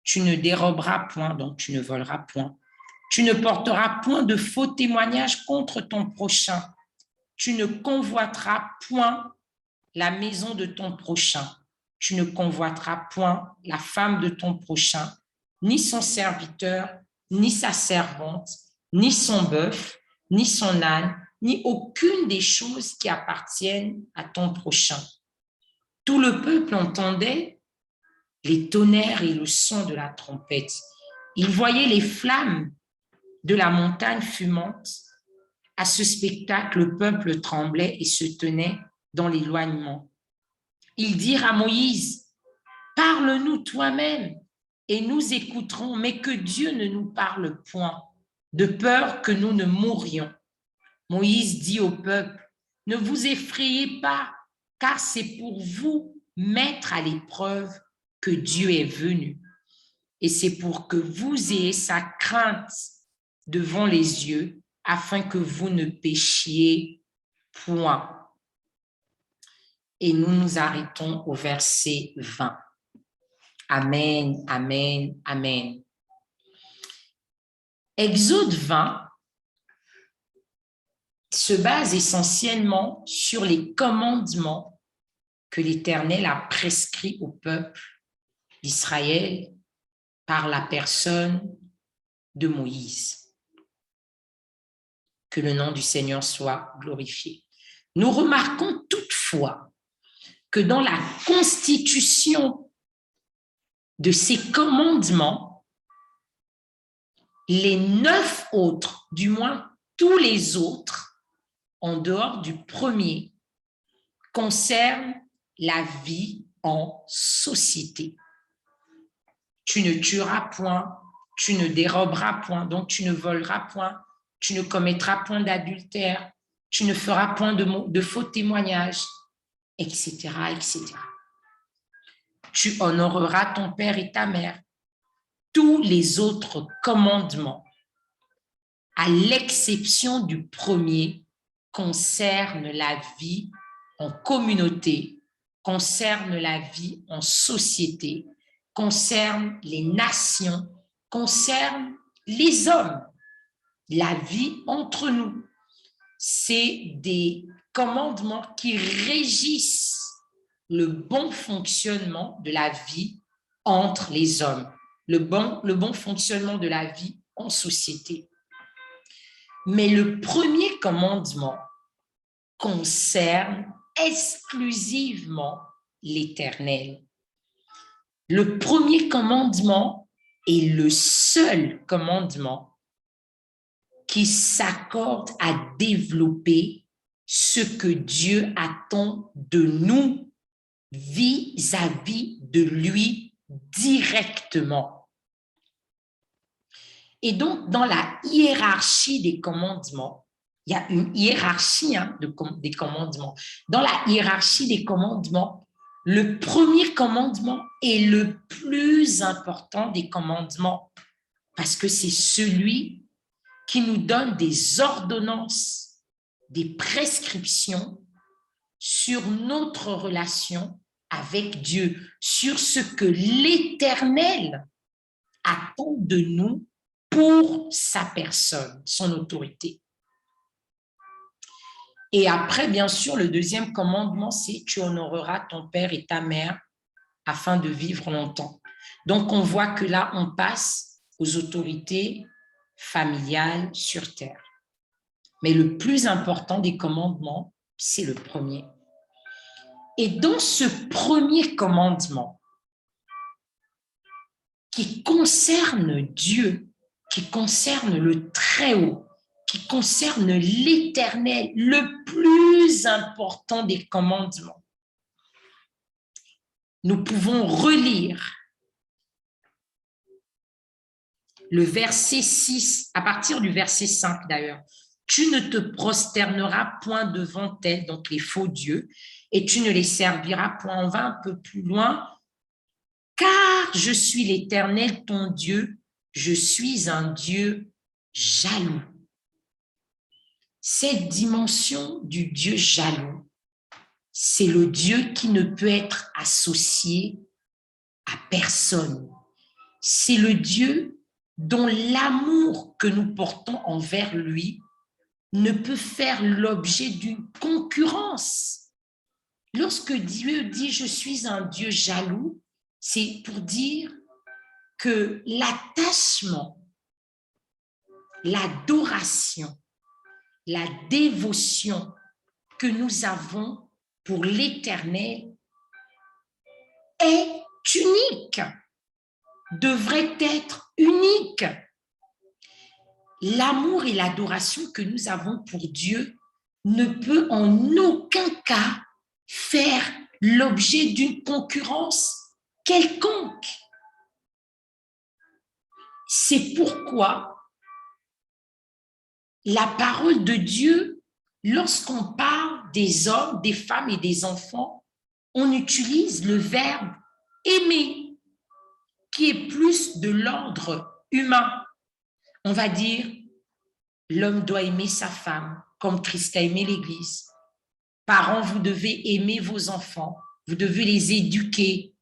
tu ne déroberas point, donc tu ne voleras point. Tu ne porteras point de faux témoignages contre ton prochain. Tu ne convoiteras point la maison de ton prochain. Tu ne convoiteras point la femme de ton prochain, ni son serviteur, ni sa servante, ni son bœuf, ni son âne, ni aucune des choses qui appartiennent à ton prochain. Tout le peuple entendait les tonnerres et le son de la trompette. Il voyait les flammes de la montagne fumante. À ce spectacle, le peuple tremblait et se tenait dans l'éloignement. Ils dirent à Moïse, « Parle-nous toi-même et nous écouterons, mais que Dieu ne nous parle point, de peur que nous ne mourions. » Moïse dit au peuple, « Ne vous effrayez pas, car c'est pour vous mettre à l'épreuve que Dieu est venu. Et c'est pour que vous ayez sa crainte devant les yeux, afin que vous ne péchiez point. » Et nous nous arrêtons au verset 20. Amen, amen, amen. Exode 20 se base essentiellement sur les commandements que l'Éternel a prescrits au peuple d'Israël par la personne de Moïse. Que le nom du Seigneur soit glorifié. Nous remarquons toutefois que dans la constitution de ces commandements, les 9 autres, du moins tous les autres, en dehors du premier, concernent la vie en société. Tu ne tueras point, tu ne déroberas point, donc tu ne voleras point, tu ne commettras point d'adultère, tu ne feras point de faux témoignages, etc., etc. Tu honoreras ton père et ta mère. Tous les autres commandements, à l'exception du premier, concernent la vie en communauté, concernent la vie en société, concernent les nations, concernent les hommes, la vie entre nous. C'est des commandements qui régissent le bon fonctionnement de la vie entre les hommes, le bon fonctionnement de la vie en société. Mais le premier commandement concerne exclusivement l'Éternel. Le premier commandement est le seul commandement qui s'accorde à développer ce que Dieu attend de nous vis-à-vis de lui directement. Et donc, dans la hiérarchie des commandements, il y a une hiérarchie des commandements. Dans la hiérarchie des commandements, le premier commandement est le plus important des commandements parce que c'est celui qui nous donne des ordonnances, des prescriptions sur notre relation avec Dieu, sur ce que l'Éternel attend de nous pour sa personne, son autorité. Et après, bien sûr, le deuxième commandement, c'est « Tu honoreras ton père et ta mère afin de vivre longtemps ». Donc, on voit que là, on passe aux autorités familiales sur terre. Mais le plus important des commandements, c'est le premier. Et dans ce premier commandement, qui concerne Dieu, qui concerne le Très-Haut, qui concerne l'Éternel, le plus important des commandements, nous pouvons relire le verset 6, à partir du verset 5 d'ailleurs. « Tu ne te prosterneras point devant elles, donc les faux dieux, et tu ne les serviras point. » On va un peu plus loin. « Car je suis l'Éternel, ton Dieu, je suis un Dieu jaloux. » Cette dimension du Dieu jaloux, c'est le Dieu qui ne peut être associé à personne. C'est le Dieu dont l'amour que nous portons envers lui ne peut faire l'objet d'une concurrence. Lorsque Dieu dit « je suis un Dieu jaloux », c'est pour dire que l'attachement, l'adoration, la dévotion que nous avons pour l'Éternel est unique, devrait être unique. L'amour et l'adoration que nous avons pour Dieu ne peut en aucun cas faire l'objet d'une concurrence quelconque. C'est pourquoi la parole de Dieu, lorsqu'on parle des hommes, des femmes et des enfants, on utilise le verbe « aimer » qui est plus de l'ordre humain. On va dire « l'homme doit aimer sa femme comme Christ a aimé l'Église ». Parents, vous devez aimer vos enfants, vous devez les éduquer.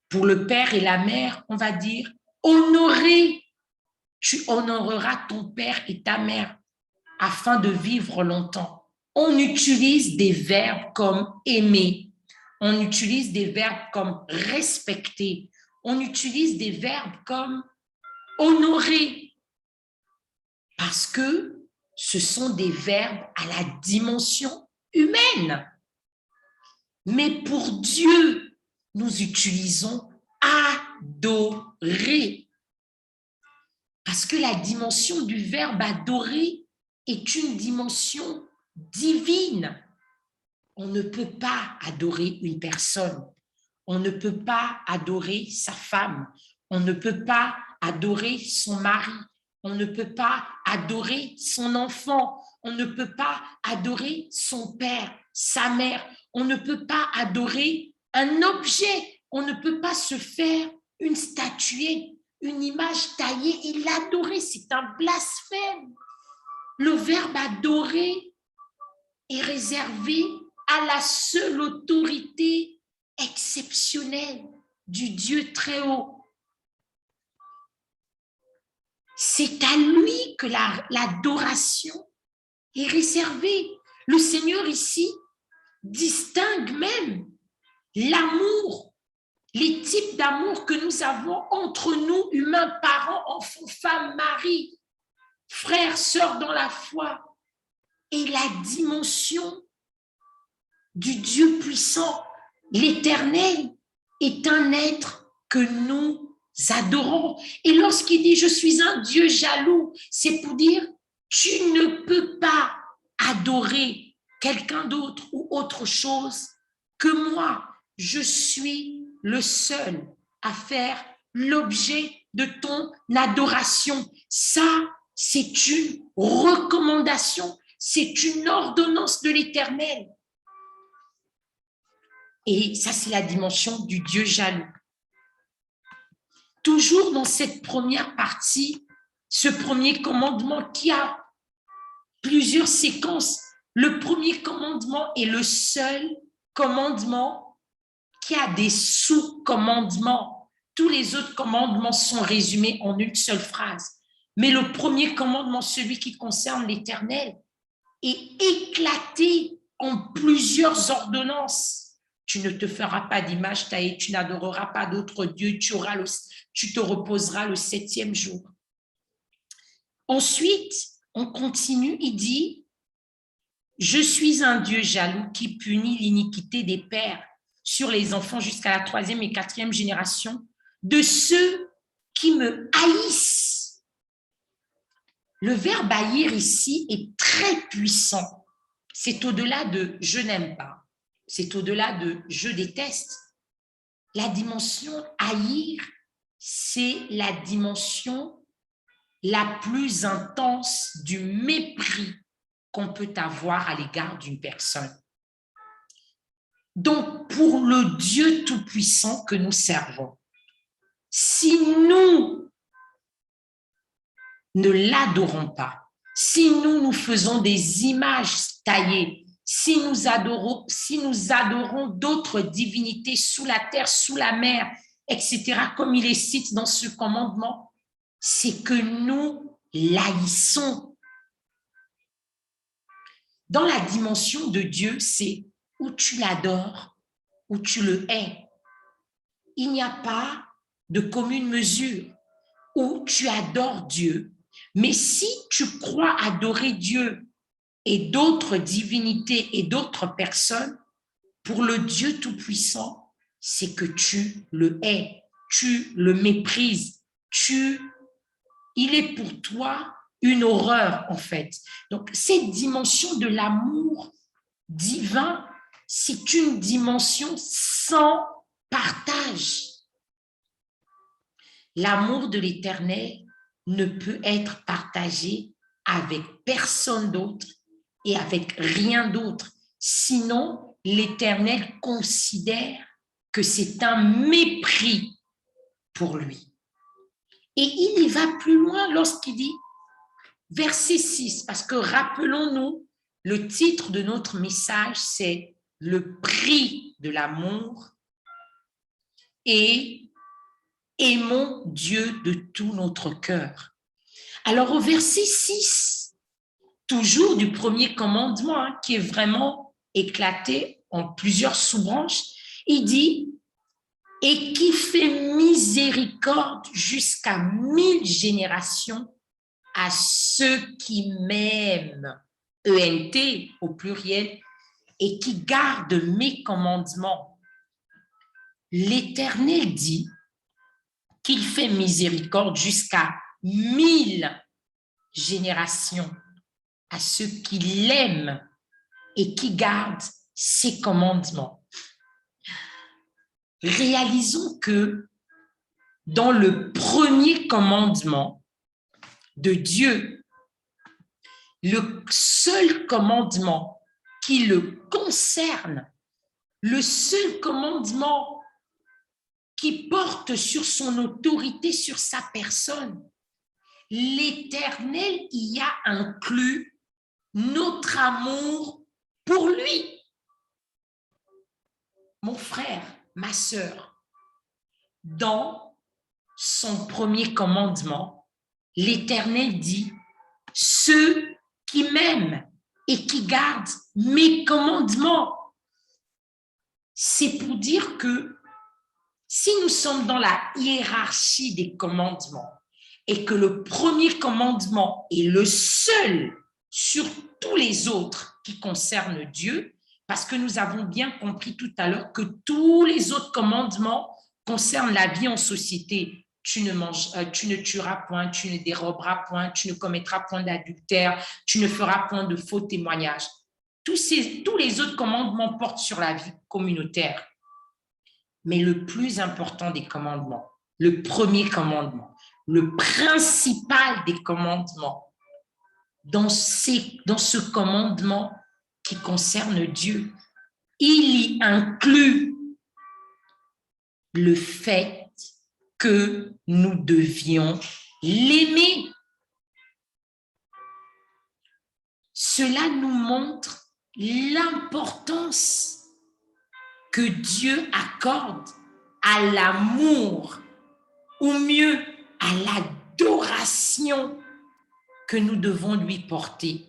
Pour le père et la mère, on va dire « honorer ». Tu honoreras ton père et ta mère afin de vivre longtemps. On utilise des verbes comme « aimer », on utilise des verbes comme « respecter », on utilise des verbes comme « honorer », parce que ce sont des verbes à la dimension humaine. Mais pour Dieu, nous utilisons « adorer ». Parce que la dimension du verbe « adorer » est une dimension divine. On ne peut pas adorer une personne. On ne peut pas adorer sa femme. On ne peut pas adorer son mari. On ne peut pas adorer son enfant. On ne peut pas adorer son père, sa mère. On ne peut pas adorer un objet. On ne peut pas se faire une statuette, une image taillée et l'adorer. C'est un blasphème. Le verbe « adorer » est réservé à la seule autorité exceptionnelle du Dieu très haut. C'est à lui que l'adoration est réservée. Le Seigneur ici distingue même l'amour, les types d'amour que nous avons entre nous, humains, parents, enfants, femmes, maris, frères, sœurs dans la foi, et la dimension du Dieu puissant, l'Éternel, est un être que nous adorons. Et lorsqu'il dit « je suis un Dieu jaloux », c'est pour dire « tu ne peux pas adorer quelqu'un d'autre ou autre chose que moi. Je suis le seul à faire l'objet de ton adoration. » Ça, c'est une recommandation, c'est une ordonnance de l'Éternel. Et ça, c'est la dimension du Dieu jaloux. Toujours dans cette première partie, ce premier commandement qui a plusieurs séquences. Le premier commandement est le seul commandement qui a des sous-commandements. Tous les autres commandements sont résumés en une seule phrase. Mais le premier commandement, celui qui concerne l'Éternel, est éclaté en plusieurs ordonnances. Tu ne te feras pas d'image taillée, tu n'adoreras pas d'autres dieux, tu te reposeras le 7e jour. Ensuite, on continue, il dit « Je suis un Dieu jaloux qui punit l'iniquité des pères sur les enfants jusqu'à la 3e et 4e génération de ceux qui me haïssent. » Le verbe haïr ici est très puissant. C'est au-delà de « je n'aime pas ». C'est au-delà de « je déteste ». La dimension haïr, c'est la dimension la plus intense du mépris qu'on peut avoir à l'égard d'une personne. Donc, pour le Dieu Tout-Puissant que nous servons, si nous ne l'adorons pas, si nous faisons des images taillées, si nous adorons d'autres divinités sous la terre, sous la mer, etc., comme il est cité dans ce commandement, c'est que nous l'haïssons. Dans la dimension de Dieu, c'est où tu l'adores, où tu le hais. Il n'y a pas de commune mesure où tu adores Dieu. Mais si tu crois adorer Dieu et d'autres divinités et d'autres personnes, pour le Dieu Tout-Puissant, c'est que tu le hais, tu le méprises, il est pour toi une horreur en fait. Donc cette dimension de l'amour divin, c'est une dimension sans partage. L'amour de l'Éternel ne peut être partagé avec personne d'autre et avec rien d'autre. Sinon, l'Éternel considère que c'est un mépris pour lui. Et il y va plus loin lorsqu'il dit, verset 6, parce que rappelons-nous, le titre de notre message, c'est « Le prix de l'amour » et « Aimons Dieu de tout notre cœur ». Alors au verset 6, toujours du premier commandement, qui est vraiment éclaté en plusieurs sous-branches, il dit « Et qui fait miséricorde jusqu'à 1000 générations à ceux qui m'aiment, ENT au pluriel, et qui gardent mes commandements. » L'Éternel dit qu'il fait miséricorde jusqu'à 1000 générations à ceux qui l'aiment et qui gardent ses commandements. Réalisons que dans le premier commandement de Dieu, le seul commandement qui le concerne, le seul commandement qui porte sur son autorité, sur sa personne, l'Éternel y a inclus notre amour pour lui. Mon frère, ma sœur, dans son premier commandement, l'Éternel dit « Ceux qui m'aiment et qui gardent mes commandements ». c'est pour dire que si nous sommes dans la hiérarchie des commandements et que le premier commandement est le seul sur tous les autres qui concernent Dieu, parce que nous avons bien compris tout à l'heure que tous les autres commandements concernent la vie en société. Tu ne tueras point, tu ne déroberas point, tu ne commettras point d'adultère, tu ne feras point de faux témoignages. Tous les autres commandements portent sur la vie communautaire. Mais le plus important des commandements, le premier commandement, le principal des commandements, dans ce commandement qui concerne Dieu, il y inclut le fait que nous devions l'aimer. Cela nous montre l'importance que Dieu accorde à l'amour, ou mieux, à l'adoration que nous devons lui porter.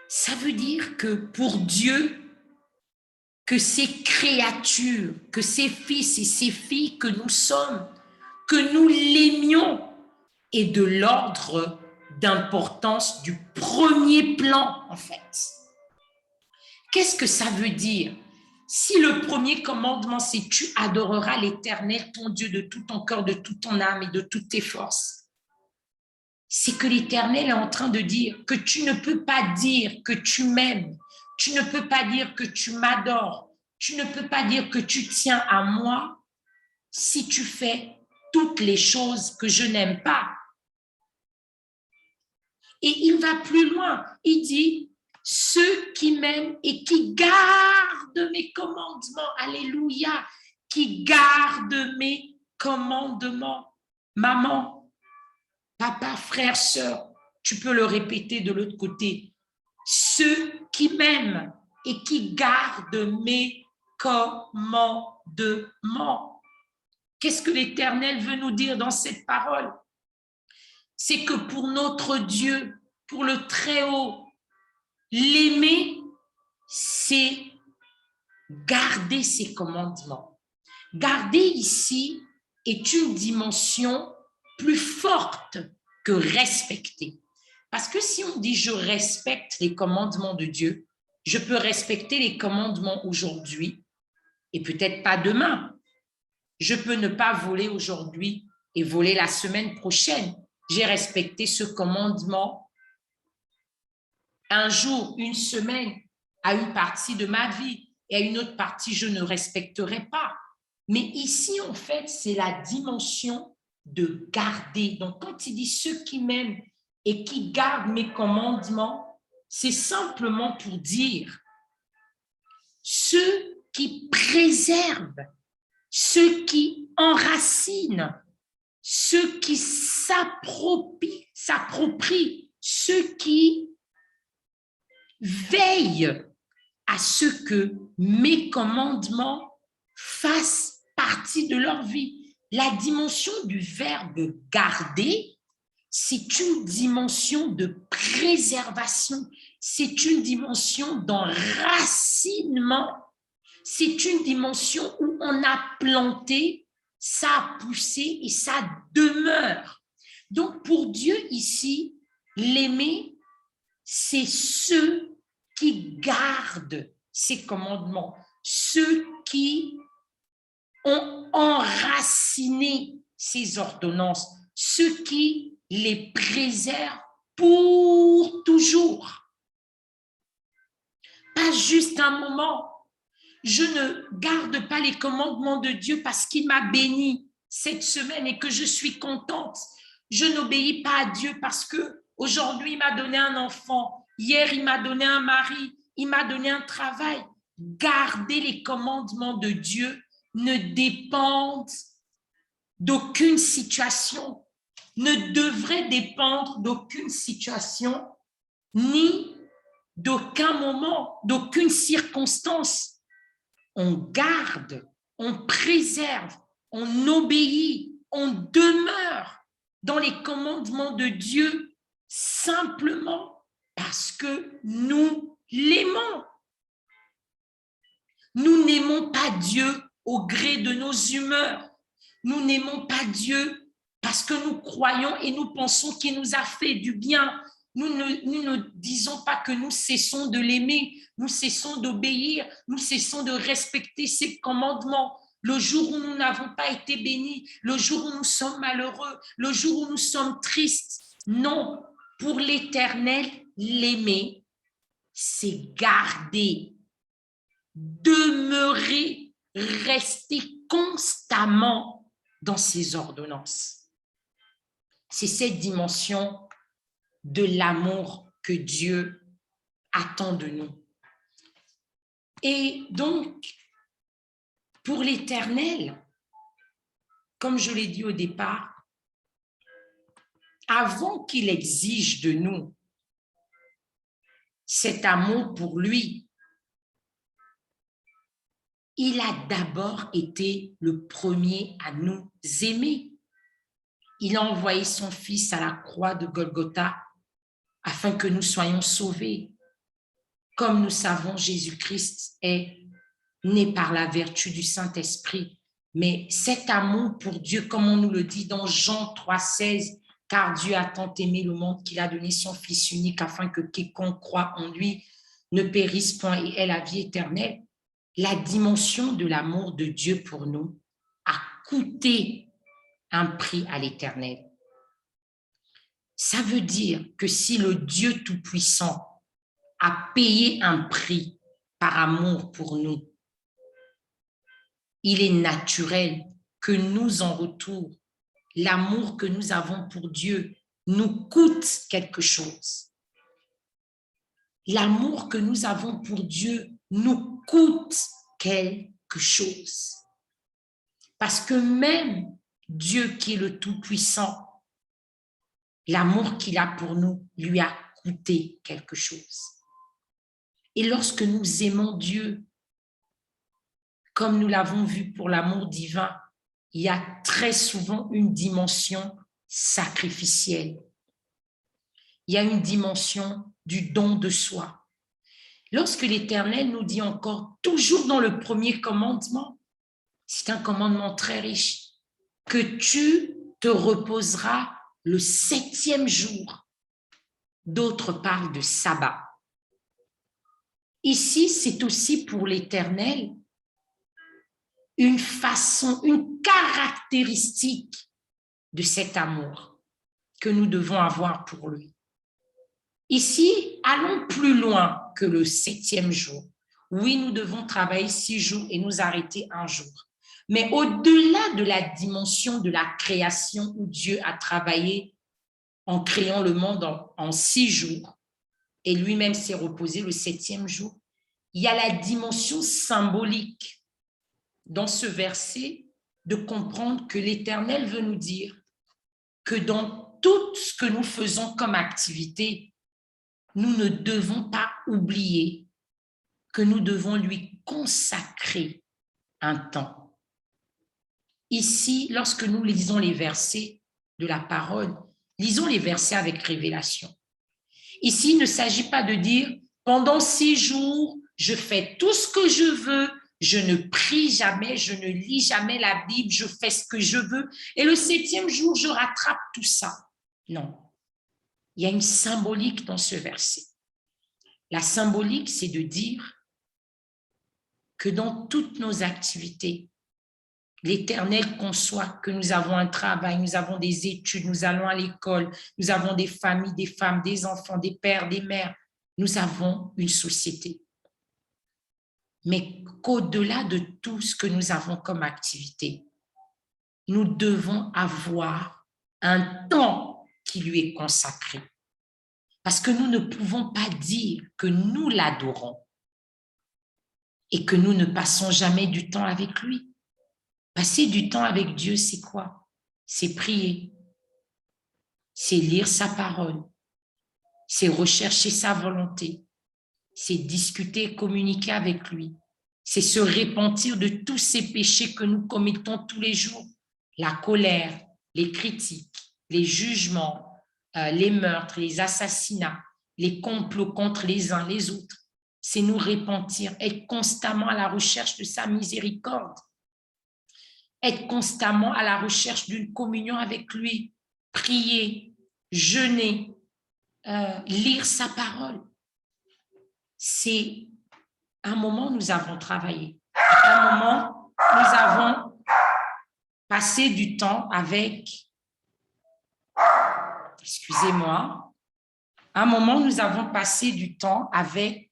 Ça veut dire que pour Dieu, que ces créatures, que ces fils et ces filles que nous sommes, que nous l'aimions, est de l'ordre d'importance du premier plan, en fait. Qu'est-ce que ça veut dire? Si le premier commandement, c'est « tu adoreras l'Éternel, ton Dieu, de tout ton cœur, de toute ton âme et de toutes tes forces », c'est que l'Éternel est en train de dire que tu ne peux pas dire que tu m'aimes, tu ne peux pas dire que tu m'adores, tu ne peux pas dire que tu tiens à moi si tu fais toutes les choses que je n'aime pas. Et il va plus loin, il dit « ceux qui m'aiment et qui gardent mes commandements, alléluia, qui gardent mes commandements. » Maman, papa, frère, sœur, tu peux le répéter de l'autre côté. Ceux qui m'aiment et qui gardent mes commandements. Qu'est-ce que l'Éternel veut nous dire dans cette parole? C'est que pour notre Dieu, pour le Très-Haut, l'aimer, c'est garder ses commandements. Garder ici est une dimension plus forte que respecter. Parce que si on dit « je respecte les commandements de Dieu », je peux respecter les commandements aujourd'hui et peut-être pas demain. Je peux ne pas voler aujourd'hui et voler la semaine prochaine. J'ai respecté ce commandement un jour, une semaine, à une partie de ma vie, et à une autre partie, je ne respecterai pas. Mais ici, en fait, c'est la dimension de garder. Donc, quand il dit « ceux qui m'aiment et qui gardent mes commandements », c'est simplement pour dire ceux qui préservent, ceux qui enracinent, ceux qui s'approprient, ceux qui veillent à ce que mes commandements fassent partie de leur vie. La dimension du verbe « garder », c'est une dimension de préservation, c'est une dimension d'enracinement, c'est une dimension où on a planté, ça a poussé et ça demeure. Donc pour Dieu ici, l'aimer, c'est ceux qui gardent ses commandements, ceux qui ont enraciné ses ordonnances, ceux qui les préservent pour toujours. Pas juste un moment. Je ne garde pas les commandements de Dieu parce qu'il m'a béni cette semaine et que je suis contente. Je n'obéis pas à Dieu parce qu'aujourd'hui, il m'a donné un enfant. Hier, il m'a donné un mari. Il m'a donné un travail. Garder les commandements de Dieu ne dépendent d'aucune situation, ne devrait dépendre d'aucune situation, ni d'aucun moment, d'aucune circonstance. On garde, on préserve, on obéit, on demeure dans les commandements de Dieu simplement parce que nous l'aimons. Nous n'aimons pas Dieu au gré de nos humeurs. Nous n'aimons pas Dieu parce que nous croyons et nous pensons qu'il nous a fait du bien. Nous ne disons pas que nous cessons de l'aimer, nous cessons d'obéir, nous cessons de respecter ses commandements. Le jour où nous n'avons pas été bénis, le jour où nous sommes malheureux, le jour où nous sommes tristes. Non, pour l'Éternel, l'aimer, c'est garder, demeurer, rester constamment dans ses ordonnances. C'est cette dimension de l'amour que Dieu attend de nous. Et donc, pour l'Éternel, comme je l'ai dit au départ, avant qu'il exige de nous cet amour pour lui, il a d'abord été le premier à nous aimer. Il a envoyé son Fils à la croix de Golgotha afin que nous soyons sauvés. Comme nous savons, Jésus-Christ est né par la vertu du Saint-Esprit. Mais cet amour pour Dieu, comme on nous le dit dans Jean 3,16, car Dieu a tant aimé le monde qu'il a donné son Fils unique afin que quiconque croit en lui ne périsse point et ait la vie éternelle. La dimension de l'amour de Dieu pour nous a coûté un prix à l'Éternel. Ça veut dire que si le Dieu Tout-Puissant a payé un prix par amour pour nous, il est naturel que nous, en retour, l'amour que nous avons pour Dieu nous coûte quelque chose. L'amour que nous avons pour Dieu nous coûte quelque chose. Parce que même Dieu qui est le Tout-Puissant, l'amour qu'il a pour nous lui a coûté quelque chose. Et lorsque nous aimons Dieu, comme nous l'avons vu pour l'amour divin, il y a très souvent une dimension sacrificielle. Il y a une dimension du don de soi. Lorsque l'Éternel nous dit encore, toujours dans le premier commandement, c'est un commandement très riche, que tu te reposeras le 7e jour. D'autres parlent de sabbat. Ici, c'est aussi pour l'Éternel une façon, une caractéristique de cet amour que nous devons avoir pour lui. Ici, allons plus loin que le 7e jour. Oui, nous devons travailler 6 jours et nous arrêter un jour. Mais au-delà de la dimension de la création où Dieu a travaillé en créant le monde en 6 jours et lui-même s'est reposé le 7e jour, il y a la dimension symbolique dans ce verset de comprendre que l'Éternel veut nous dire que dans tout ce que nous faisons comme activité, nous ne devons pas oublier que nous devons lui consacrer un temps. Ici, lorsque nous lisons les versets de la parole, lisons les versets avec révélation. Ici, il ne s'agit pas de dire « pendant 6 jours, je fais tout ce que je veux, je ne prie jamais, je ne lis jamais la Bible, je fais ce que je veux, et le 7e jour, je rattrape tout ça. » Non, il y a une symbolique dans ce verset. La symbolique, c'est de dire que dans toutes nos activités, l'Éternel conçoit que nous avons un travail, nous avons des études, nous allons à l'école, nous avons des familles, des femmes, des enfants, des pères, des mères. Nous avons une société. Mais qu'au-delà de tout ce que nous avons comme activité, nous devons avoir un temps qui lui est consacré. Parce que nous ne pouvons pas dire que nous l'adorons et que nous ne passons jamais du temps avec lui. Passer du temps avec Dieu, c'est quoi? C'est prier, c'est lire sa parole, c'est rechercher sa volonté, c'est discuter, communiquer avec lui, c'est se repentir de tous ces péchés que nous commettons tous les jours, la colère, les critiques, les jugements, les meurtres, les assassinats, les complots contre les uns les autres. c'est nous repentir, être constamment à la recherche de sa miséricorde, être constamment à la recherche d'une communion avec lui, prier, jeûner, lire sa parole. C'est un moment où nous avons travaillé, un moment où nous avons passé du temps avec, excusez-moi, un moment où nous avons passé du temps avec,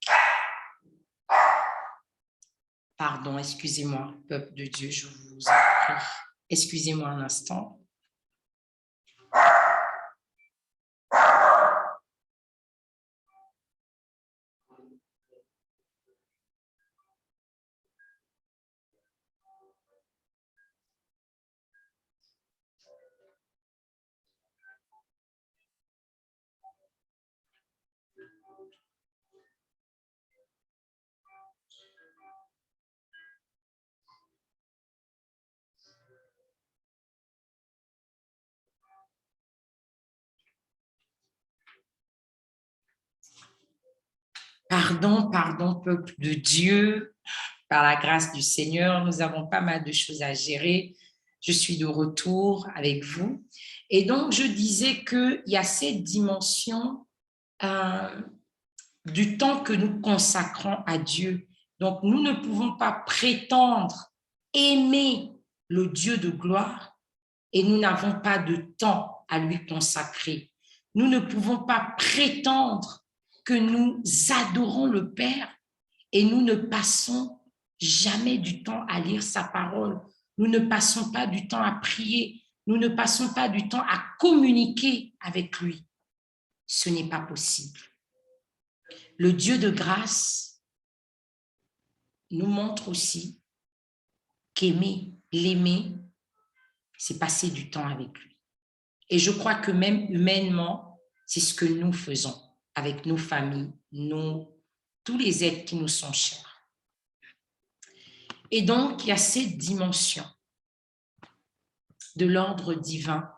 pardon, excusez-moi, peuple de Dieu, je vous en prie, excusez-moi un instant. Pardon, peuple de Dieu, par la grâce du Seigneur, nous avons pas mal de choses à gérer. Je suis de retour avec vous. Et donc, je disais qu'il y a cette dimension du temps que nous consacrons à Dieu. Donc, nous ne pouvons pas prétendre aimer le Dieu de gloire et nous n'avons pas de temps à lui consacrer. Nous ne pouvons pas prétendre que nous adorons le Père et nous ne passons jamais du temps à lire sa parole. Nous ne passons pas du temps à prier. Nous ne passons pas du temps à communiquer avec lui. Ce n'est pas possible. Le Dieu de grâce nous montre aussi qu'aimer, l'aimer, c'est passer du temps avec lui. Et je crois que même humainement, c'est ce que nous faisons avec nos familles, tous les êtres qui nous sont chers. Et donc, il y a cette dimension de l'ordre divin,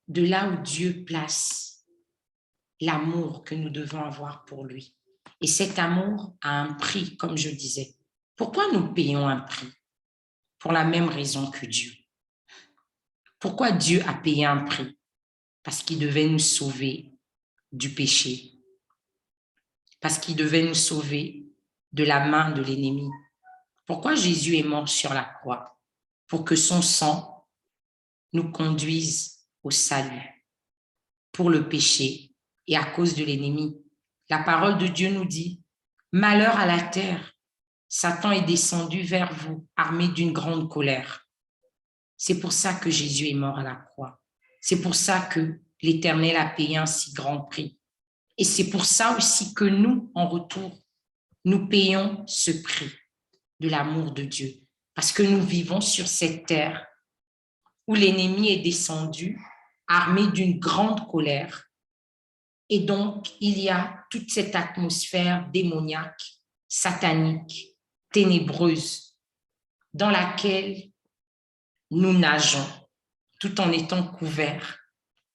de là où Dieu place l'amour que nous devons avoir pour lui. Et cet amour a un prix, comme je disais. Pourquoi nous payons un prix? Pour la même raison que Dieu. Pourquoi Dieu a payé un prix? Parce qu'il devait nous sauver du péché. Parce qu'il devait nous sauver de la main de l'ennemi. Pourquoi Jésus est mort sur la croix? Pour que son sang nous conduise au salut, pour le péché et à cause de l'ennemi. La parole de Dieu nous dit, malheur à la terre, Satan est descendu vers vous, armé d'une grande colère. C'est pour ça que Jésus est mort à la croix. C'est pour ça que l'Éternel a payé un si grand prix. Et c'est pour ça aussi que nous, en retour, nous payons ce prix de l'amour de Dieu. Parce que nous vivons sur cette terre où l'ennemi est descendu, armé d'une grande colère. Et donc, il y a toute cette atmosphère démoniaque, satanique, ténébreuse, dans laquelle nous nageons, tout en étant couverts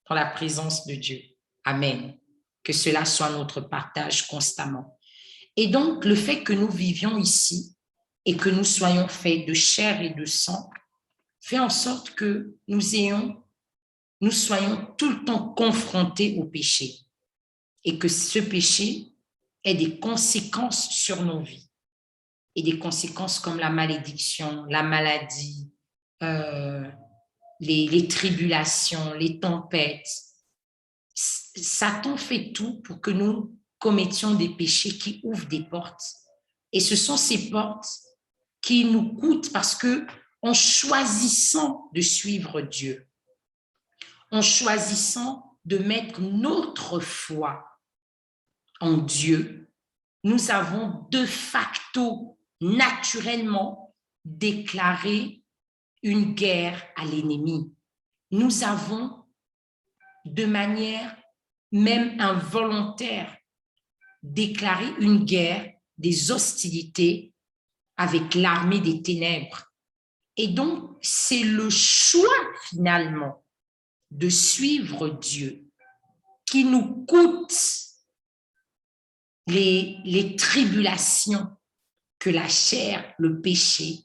dans la présence de Dieu. Amen. Que cela soit notre partage constamment. Et donc, le fait que nous vivions ici et que nous soyons faits de chair et de sang fait en sorte que nous soyons tout le temps confrontés au péché et que ce péché ait des conséquences sur nos vies et des conséquences comme la malédiction, la maladie, les tribulations, les tempêtes. Satan fait tout pour que nous commettions des péchés qui ouvrent des portes. Et ce sont ces portes qui nous coûtent parce que en choisissant de suivre Dieu, en choisissant de mettre notre foi en Dieu, nous avons de facto, naturellement, déclaré une guerre à l'ennemi. Nous avons, de manière même involontaire, déclaré une guerre, des hostilités avec l'armée des ténèbres. Et donc, c'est le choix, finalement, de suivre Dieu qui nous coûte les tribulations que la chair, le péché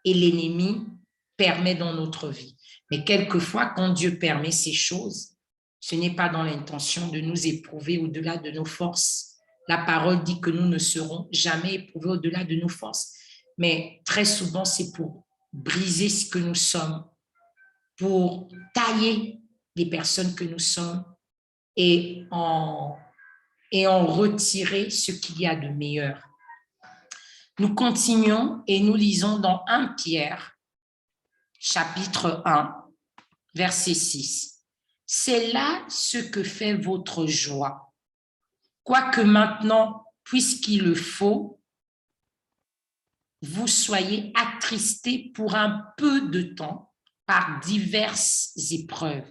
et l'ennemi permet dans notre vie. Mais quelquefois, quand Dieu permet ces choses, ce n'est pas dans l'intention de nous éprouver au-delà de nos forces. La parole dit que nous ne serons jamais éprouvés au-delà de nos forces. Mais très souvent, c'est pour briser ce que nous sommes, pour tailler les personnes que nous sommes et en retirer ce qu'il y a de meilleur. Nous continuons et nous lisons dans 1 Pierre, chapitre 1, verset 6. C'est là ce que fait votre joie. Quoique maintenant, puisqu'il le faut, vous soyez attristés pour un peu de temps par diverses épreuves,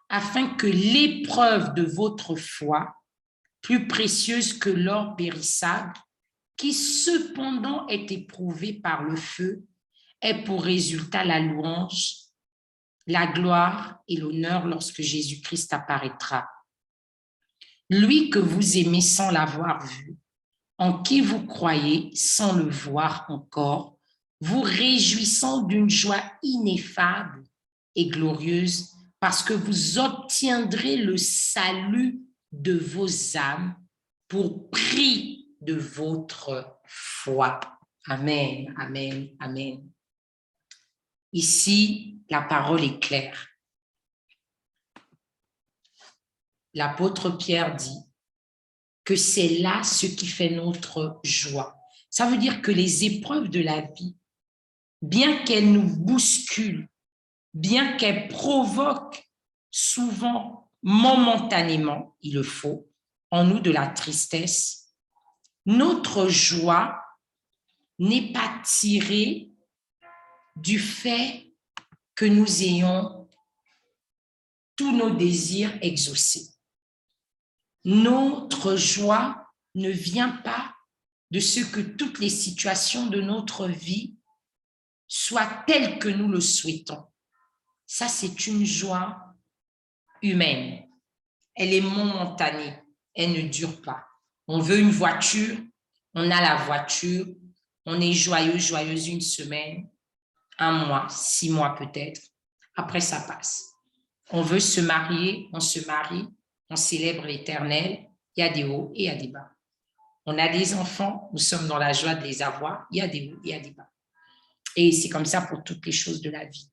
afin que l'épreuve de votre foi, plus précieuse que l'or périssable, qui cependant est éprouvé par le feu, ait pour résultat la louange, la gloire et l'honneur lorsque Jésus-Christ apparaîtra. Lui que vous aimez sans l'avoir vu, en qui vous croyez sans le voir encore, vous réjouissant d'une joie ineffable et glorieuse, parce que vous obtiendrez le salut de vos âmes pour prix de votre foi. Amen, amen, amen. Ici, la parole est claire. L'apôtre Pierre dit que c'est là ce qui fait notre joie. Ça veut dire que les épreuves de la vie, bien qu'elles nous bousculent, bien qu'elles provoquent souvent, momentanément, il le faut, en nous de la tristesse, notre joie n'est pas tirée du fait que nous ayons tous nos désirs exaucés. Notre joie ne vient pas de ce que toutes les situations de notre vie soient telles que nous le souhaitons. Ça, c'est une joie humaine. Elle est momentanée, elle ne dure pas. On veut une voiture, on a la voiture, on est joyeux, joyeuse une semaine, 1 mois, 6 mois peut-être. Après, ça passe. On veut se marier, on se marie, on célèbre l'Éternel, il y a des hauts et il y a des bas. On a des enfants, nous sommes dans la joie de les avoir, il y a des hauts et il y a des bas. Et c'est comme ça pour toutes les choses de la vie.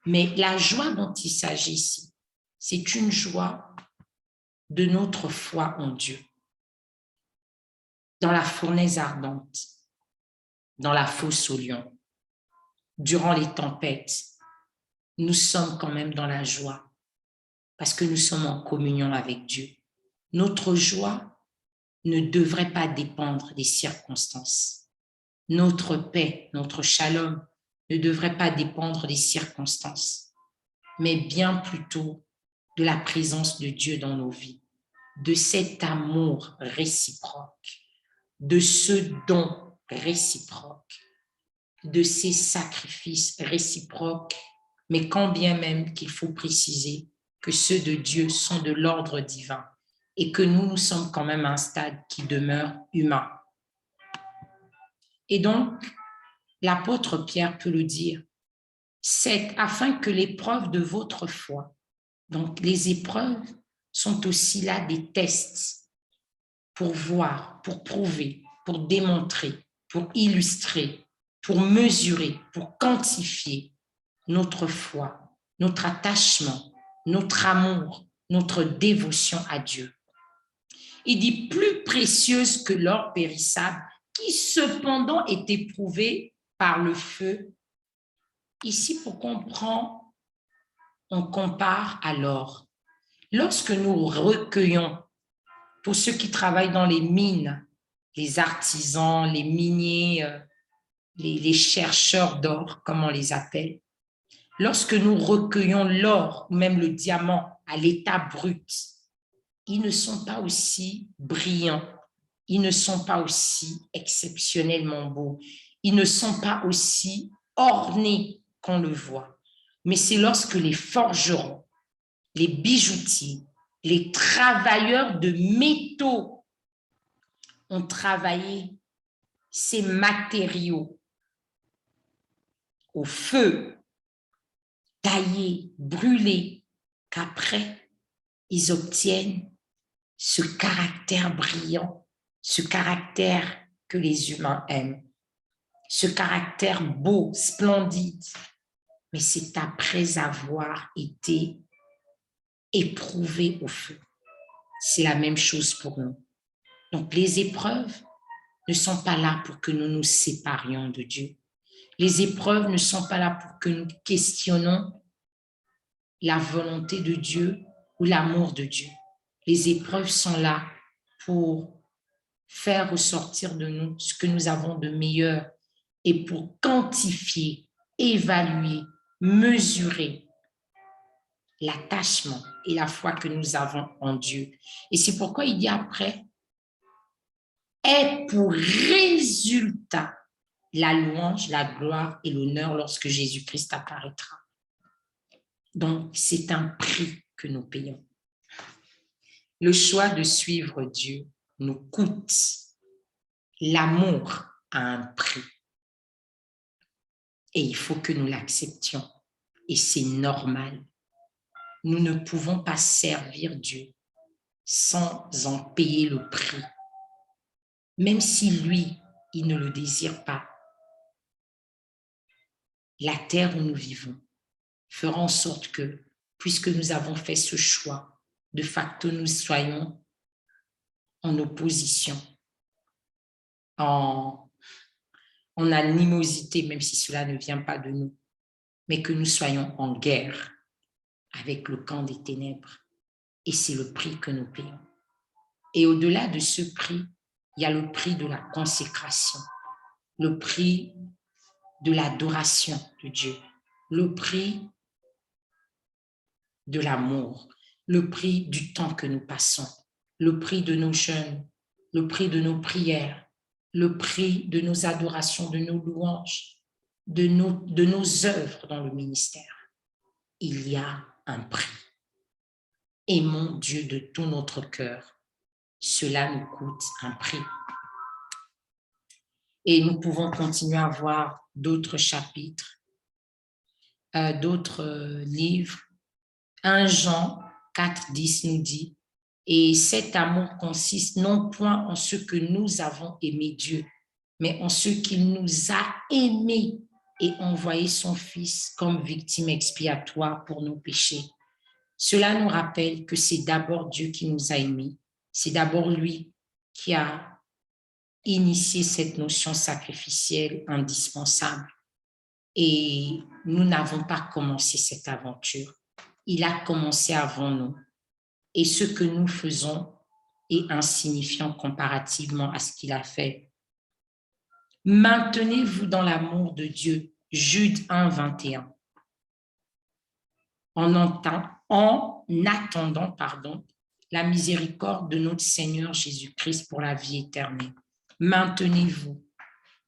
Mais la joie dont il s'agit ici, c'est une joie de notre foi en Dieu. Dans la fournaise ardente, dans la fosse aux lions, durant les tempêtes, nous sommes quand même dans la joie parce que nous sommes en communion avec Dieu. Notre joie ne devrait pas dépendre des circonstances. Notre paix, notre shalom ne devrait pas dépendre des circonstances, mais bien plutôt de la présence de Dieu dans nos vies, de cet amour réciproque, de ce don réciproque, de ces sacrifices réciproques, mais quand bien même qu'il faut préciser que ceux de Dieu sont de l'ordre divin et que nous sommes quand même à un stade qui demeure humain. Et donc, l'apôtre Pierre peut le dire, c'est afin que l'épreuve de votre foi, donc les épreuves sont aussi là des tests pour voir, pour prouver, pour démontrer, pour illustrer, pour mesurer, pour quantifier notre foi, notre attachement, notre amour, notre dévotion à Dieu. Il dit plus précieuse que l'or périssable, qui cependant est éprouvé par le feu. Ici, pour comprendre, on compare à l'or. Lorsque nous recueillons, pour ceux qui travaillent dans les mines, les artisans, les miniers, les chercheurs d'or, comme on les appelle, lorsque nous recueillons l'or ou même le diamant à l'état brut, ils ne sont pas aussi brillants, ils ne sont pas aussi exceptionnellement beaux, ils ne sont pas aussi ornés qu'on le voit. Mais c'est lorsque les forgerons, les bijoutiers, les travailleurs de métaux ont travaillé ces matériaux au feu, taillés, brûlés, qu'après, ils obtiennent ce caractère brillant, ce caractère que les humains aiment, ce caractère beau, splendide. Mais c'est après avoir été éprouvé au feu. C'est la même chose pour nous. Donc, les épreuves ne sont pas là pour que nous nous séparions de Dieu. Les épreuves ne sont pas là pour que nous questionnons la volonté de Dieu ou l'amour de Dieu. Les épreuves sont là pour faire ressortir de nous ce que nous avons de meilleur et pour quantifier, évaluer, mesurer l'attachement et la foi que nous avons en Dieu. Et c'est pourquoi il dit après, est pour résultat la louange, la gloire et l'honneur lorsque Jésus-Christ apparaîtra. Donc, c'est un prix que nous payons. Le choix de suivre Dieu nous coûte. L'amour a un prix. Et il faut que nous l'acceptions. Et c'est normal. Nous ne pouvons pas servir Dieu sans en payer le prix. Même si lui, il ne le désire pas. La terre où nous vivons fera en sorte que, puisque nous avons fait ce choix, de facto, nous soyons en opposition, en animosité, même si cela ne vient pas de nous, mais que nous soyons en guerre avec le camp des ténèbres. Et c'est le prix que nous payons. Et au-delà de ce prix, il y a le prix de la consécration, le prix de l'adoration de Dieu, le prix de l'amour, le prix du temps que nous passons, le prix de nos jeûnes, le prix de nos prières, le prix de nos adorations, de nos louanges, de nos œuvres dans le ministère. Il y a un prix. Aimons Dieu de tout notre cœur. Cela nous coûte un prix. Et nous pouvons continuer à voir d'autres chapitres, d'autres livres. 1 Jean 4, 10 nous dit, « Et cet amour consiste non point en ce que nous avons aimé Dieu, mais en ce qu'il nous a aimés et envoyé son Fils comme victime expiatoire pour nos péchés. » Cela nous rappelle que c'est d'abord Dieu qui nous a aimés, c'est d'abord lui qui a initié cette notion sacrificielle indispensable. Et nous n'avons pas commencé cette aventure. Il a commencé avant nous. Et ce que nous faisons est insignifiant comparativement à ce qu'il a fait. Maintenez-vous dans l'amour de Dieu. Jude 1, 21. En attendant, la miséricorde de notre Seigneur Jésus-Christ pour la vie éternelle. Maintenez-vous.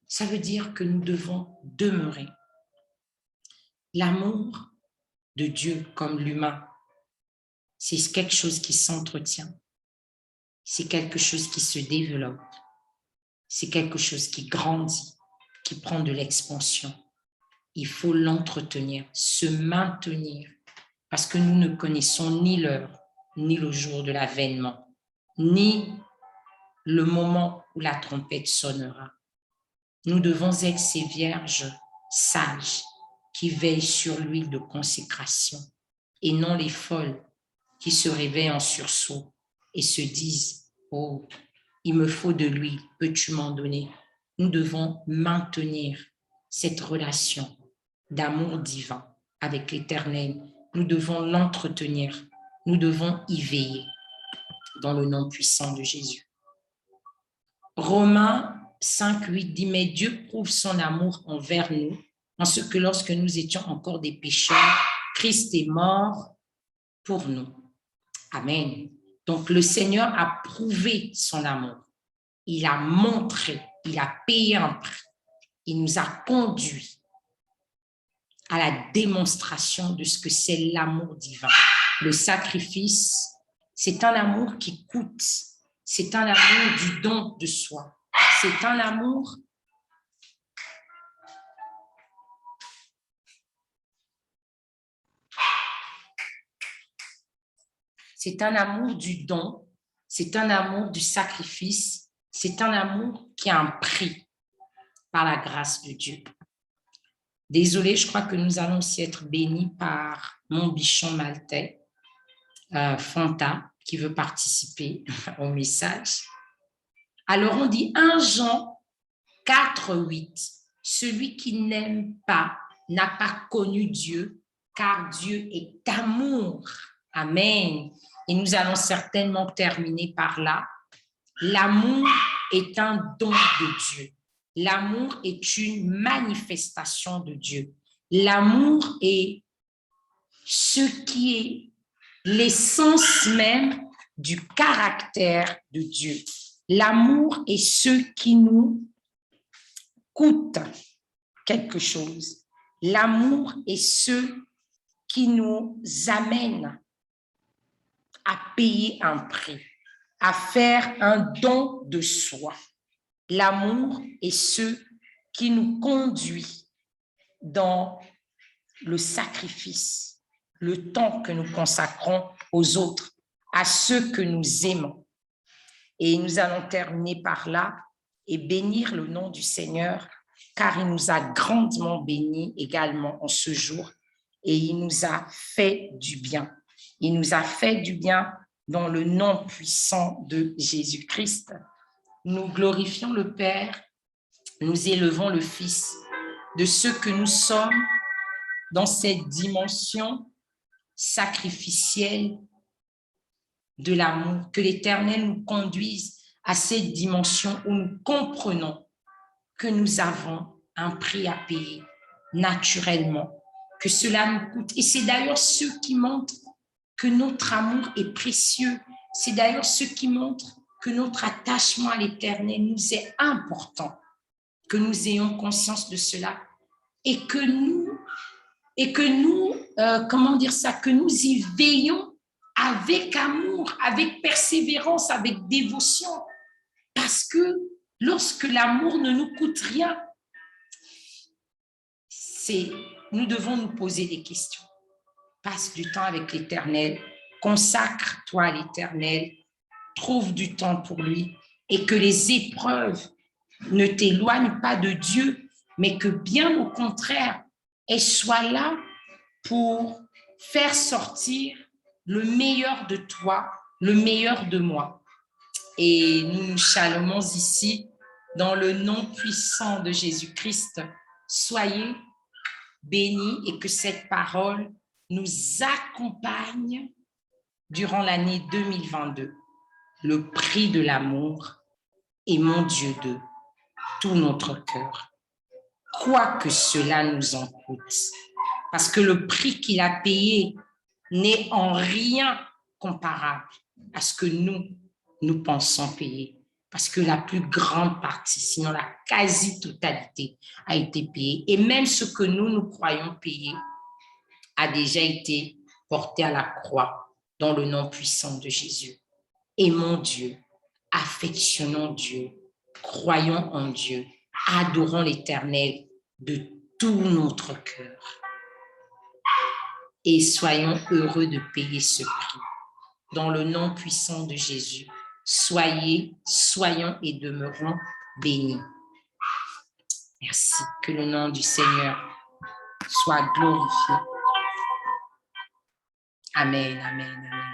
Ça veut dire que nous devons demeurer. L'amour de Dieu comme l'humain, c'est quelque chose qui s'entretient. C'est quelque chose qui se développe. C'est quelque chose qui grandit, qui prend de l'expansion. Il faut l'entretenir, se maintenir, parce que nous ne connaissons ni l'heure, ni le jour de l'avènement, ni le moment où la trompette sonnera. Nous devons être ces vierges sages qui veillent sur l'huile de consécration et non les folles qui se réveillent en sursaut et se disent « Oh, il me faut de l'huile, peux-tu m'en donner ?» Nous devons maintenir cette relation d'amour divin avec l'Éternel. Nous devons l'entretenir. Nous devons y veiller dans le nom puissant de Jésus. Romains 5, 8 dit « Mais Dieu prouve son amour envers nous, en ce que lorsque nous étions encore des pécheurs, Christ est mort pour nous. » Amen. Donc, le Seigneur a prouvé son amour. Il a montré, il a payé un prix. Il nous a conduits à la démonstration de ce que c'est l'amour divin. Le sacrifice, c'est un amour qui coûte. c'est un amour du don de soi. C'est un amour du don, c'est un amour du sacrifice, c'est un amour qui a un prix par la grâce de Dieu. Désolée, je crois que nous allons aussi être bénis par mon bichon maltais, Fanta, qui veut participer au message. Alors, on dit 1 Jean 4:8. Celui qui n'aime pas n'a pas connu Dieu, car Dieu est amour. Amen. Et nous allons certainement terminer par là. L'amour est un don de Dieu. L'amour est une manifestation de Dieu. L'amour est ce qui est l'essence même du caractère de Dieu. L'amour est ce qui nous coûte quelque chose. L'amour est ce qui nous amène à payer un prix, à faire un don de soi. L'amour est ce qui nous conduit dans le sacrifice, le temps que nous consacrons aux autres, à ceux que nous aimons. Et nous allons terminer par là et bénir le nom du Seigneur, car il nous a grandement bénis également en ce jour et il nous a fait du bien. Il nous a fait du bien dans le nom puissant de Jésus-Christ. Nous glorifions le Père, nous élevons le Fils de ce que nous sommes dans cette dimension sacrificielle de l'amour, que l'Éternel nous conduise à cette dimension où nous comprenons que nous avons un prix à payer naturellement, que cela nous coûte. Et c'est d'ailleurs ce qui montre que notre amour est précieux. C'est d'ailleurs ce qui montre que notre attachement à l'Éternel nous est important, que nous ayons conscience de cela et que nous que nous y veillons avec amour, avec persévérance, avec dévotion. Parce que lorsque l'amour ne nous coûte rien, nous devons nous poser des questions. Passe du temps avec l'Éternel, consacre-toi à l'Éternel, trouve du temps pour lui et que les épreuves ne t'éloignent pas de Dieu, mais que bien au contraire, elles soient là pour faire sortir le meilleur de toi, le meilleur de moi. Et nous nous chalomons ici dans le nom puissant de Jésus-Christ. Soyez bénis et que cette parole nous accompagne durant l'année 2022. Le prix de l'amour est mon Dieu de tout notre cœur, quoi que cela nous en coûte. Parce que le prix qu'il a payé n'est en rien comparable à ce que nous pensons payer. Parce que la plus grande partie, sinon la quasi-totalité, a été payée. Et même ce que nous croyons payer a déjà été porté à la croix dans le nom puissant de Jésus. Aimons Dieu, affectionnons Dieu, croyons en Dieu, adorons l'Éternel de tout notre cœur. Et soyons heureux de payer ce prix. Dans le nom puissant de Jésus, soyons et demeurons bénis. Merci. Que le nom du Seigneur soit glorifié. Amen, amen, amen.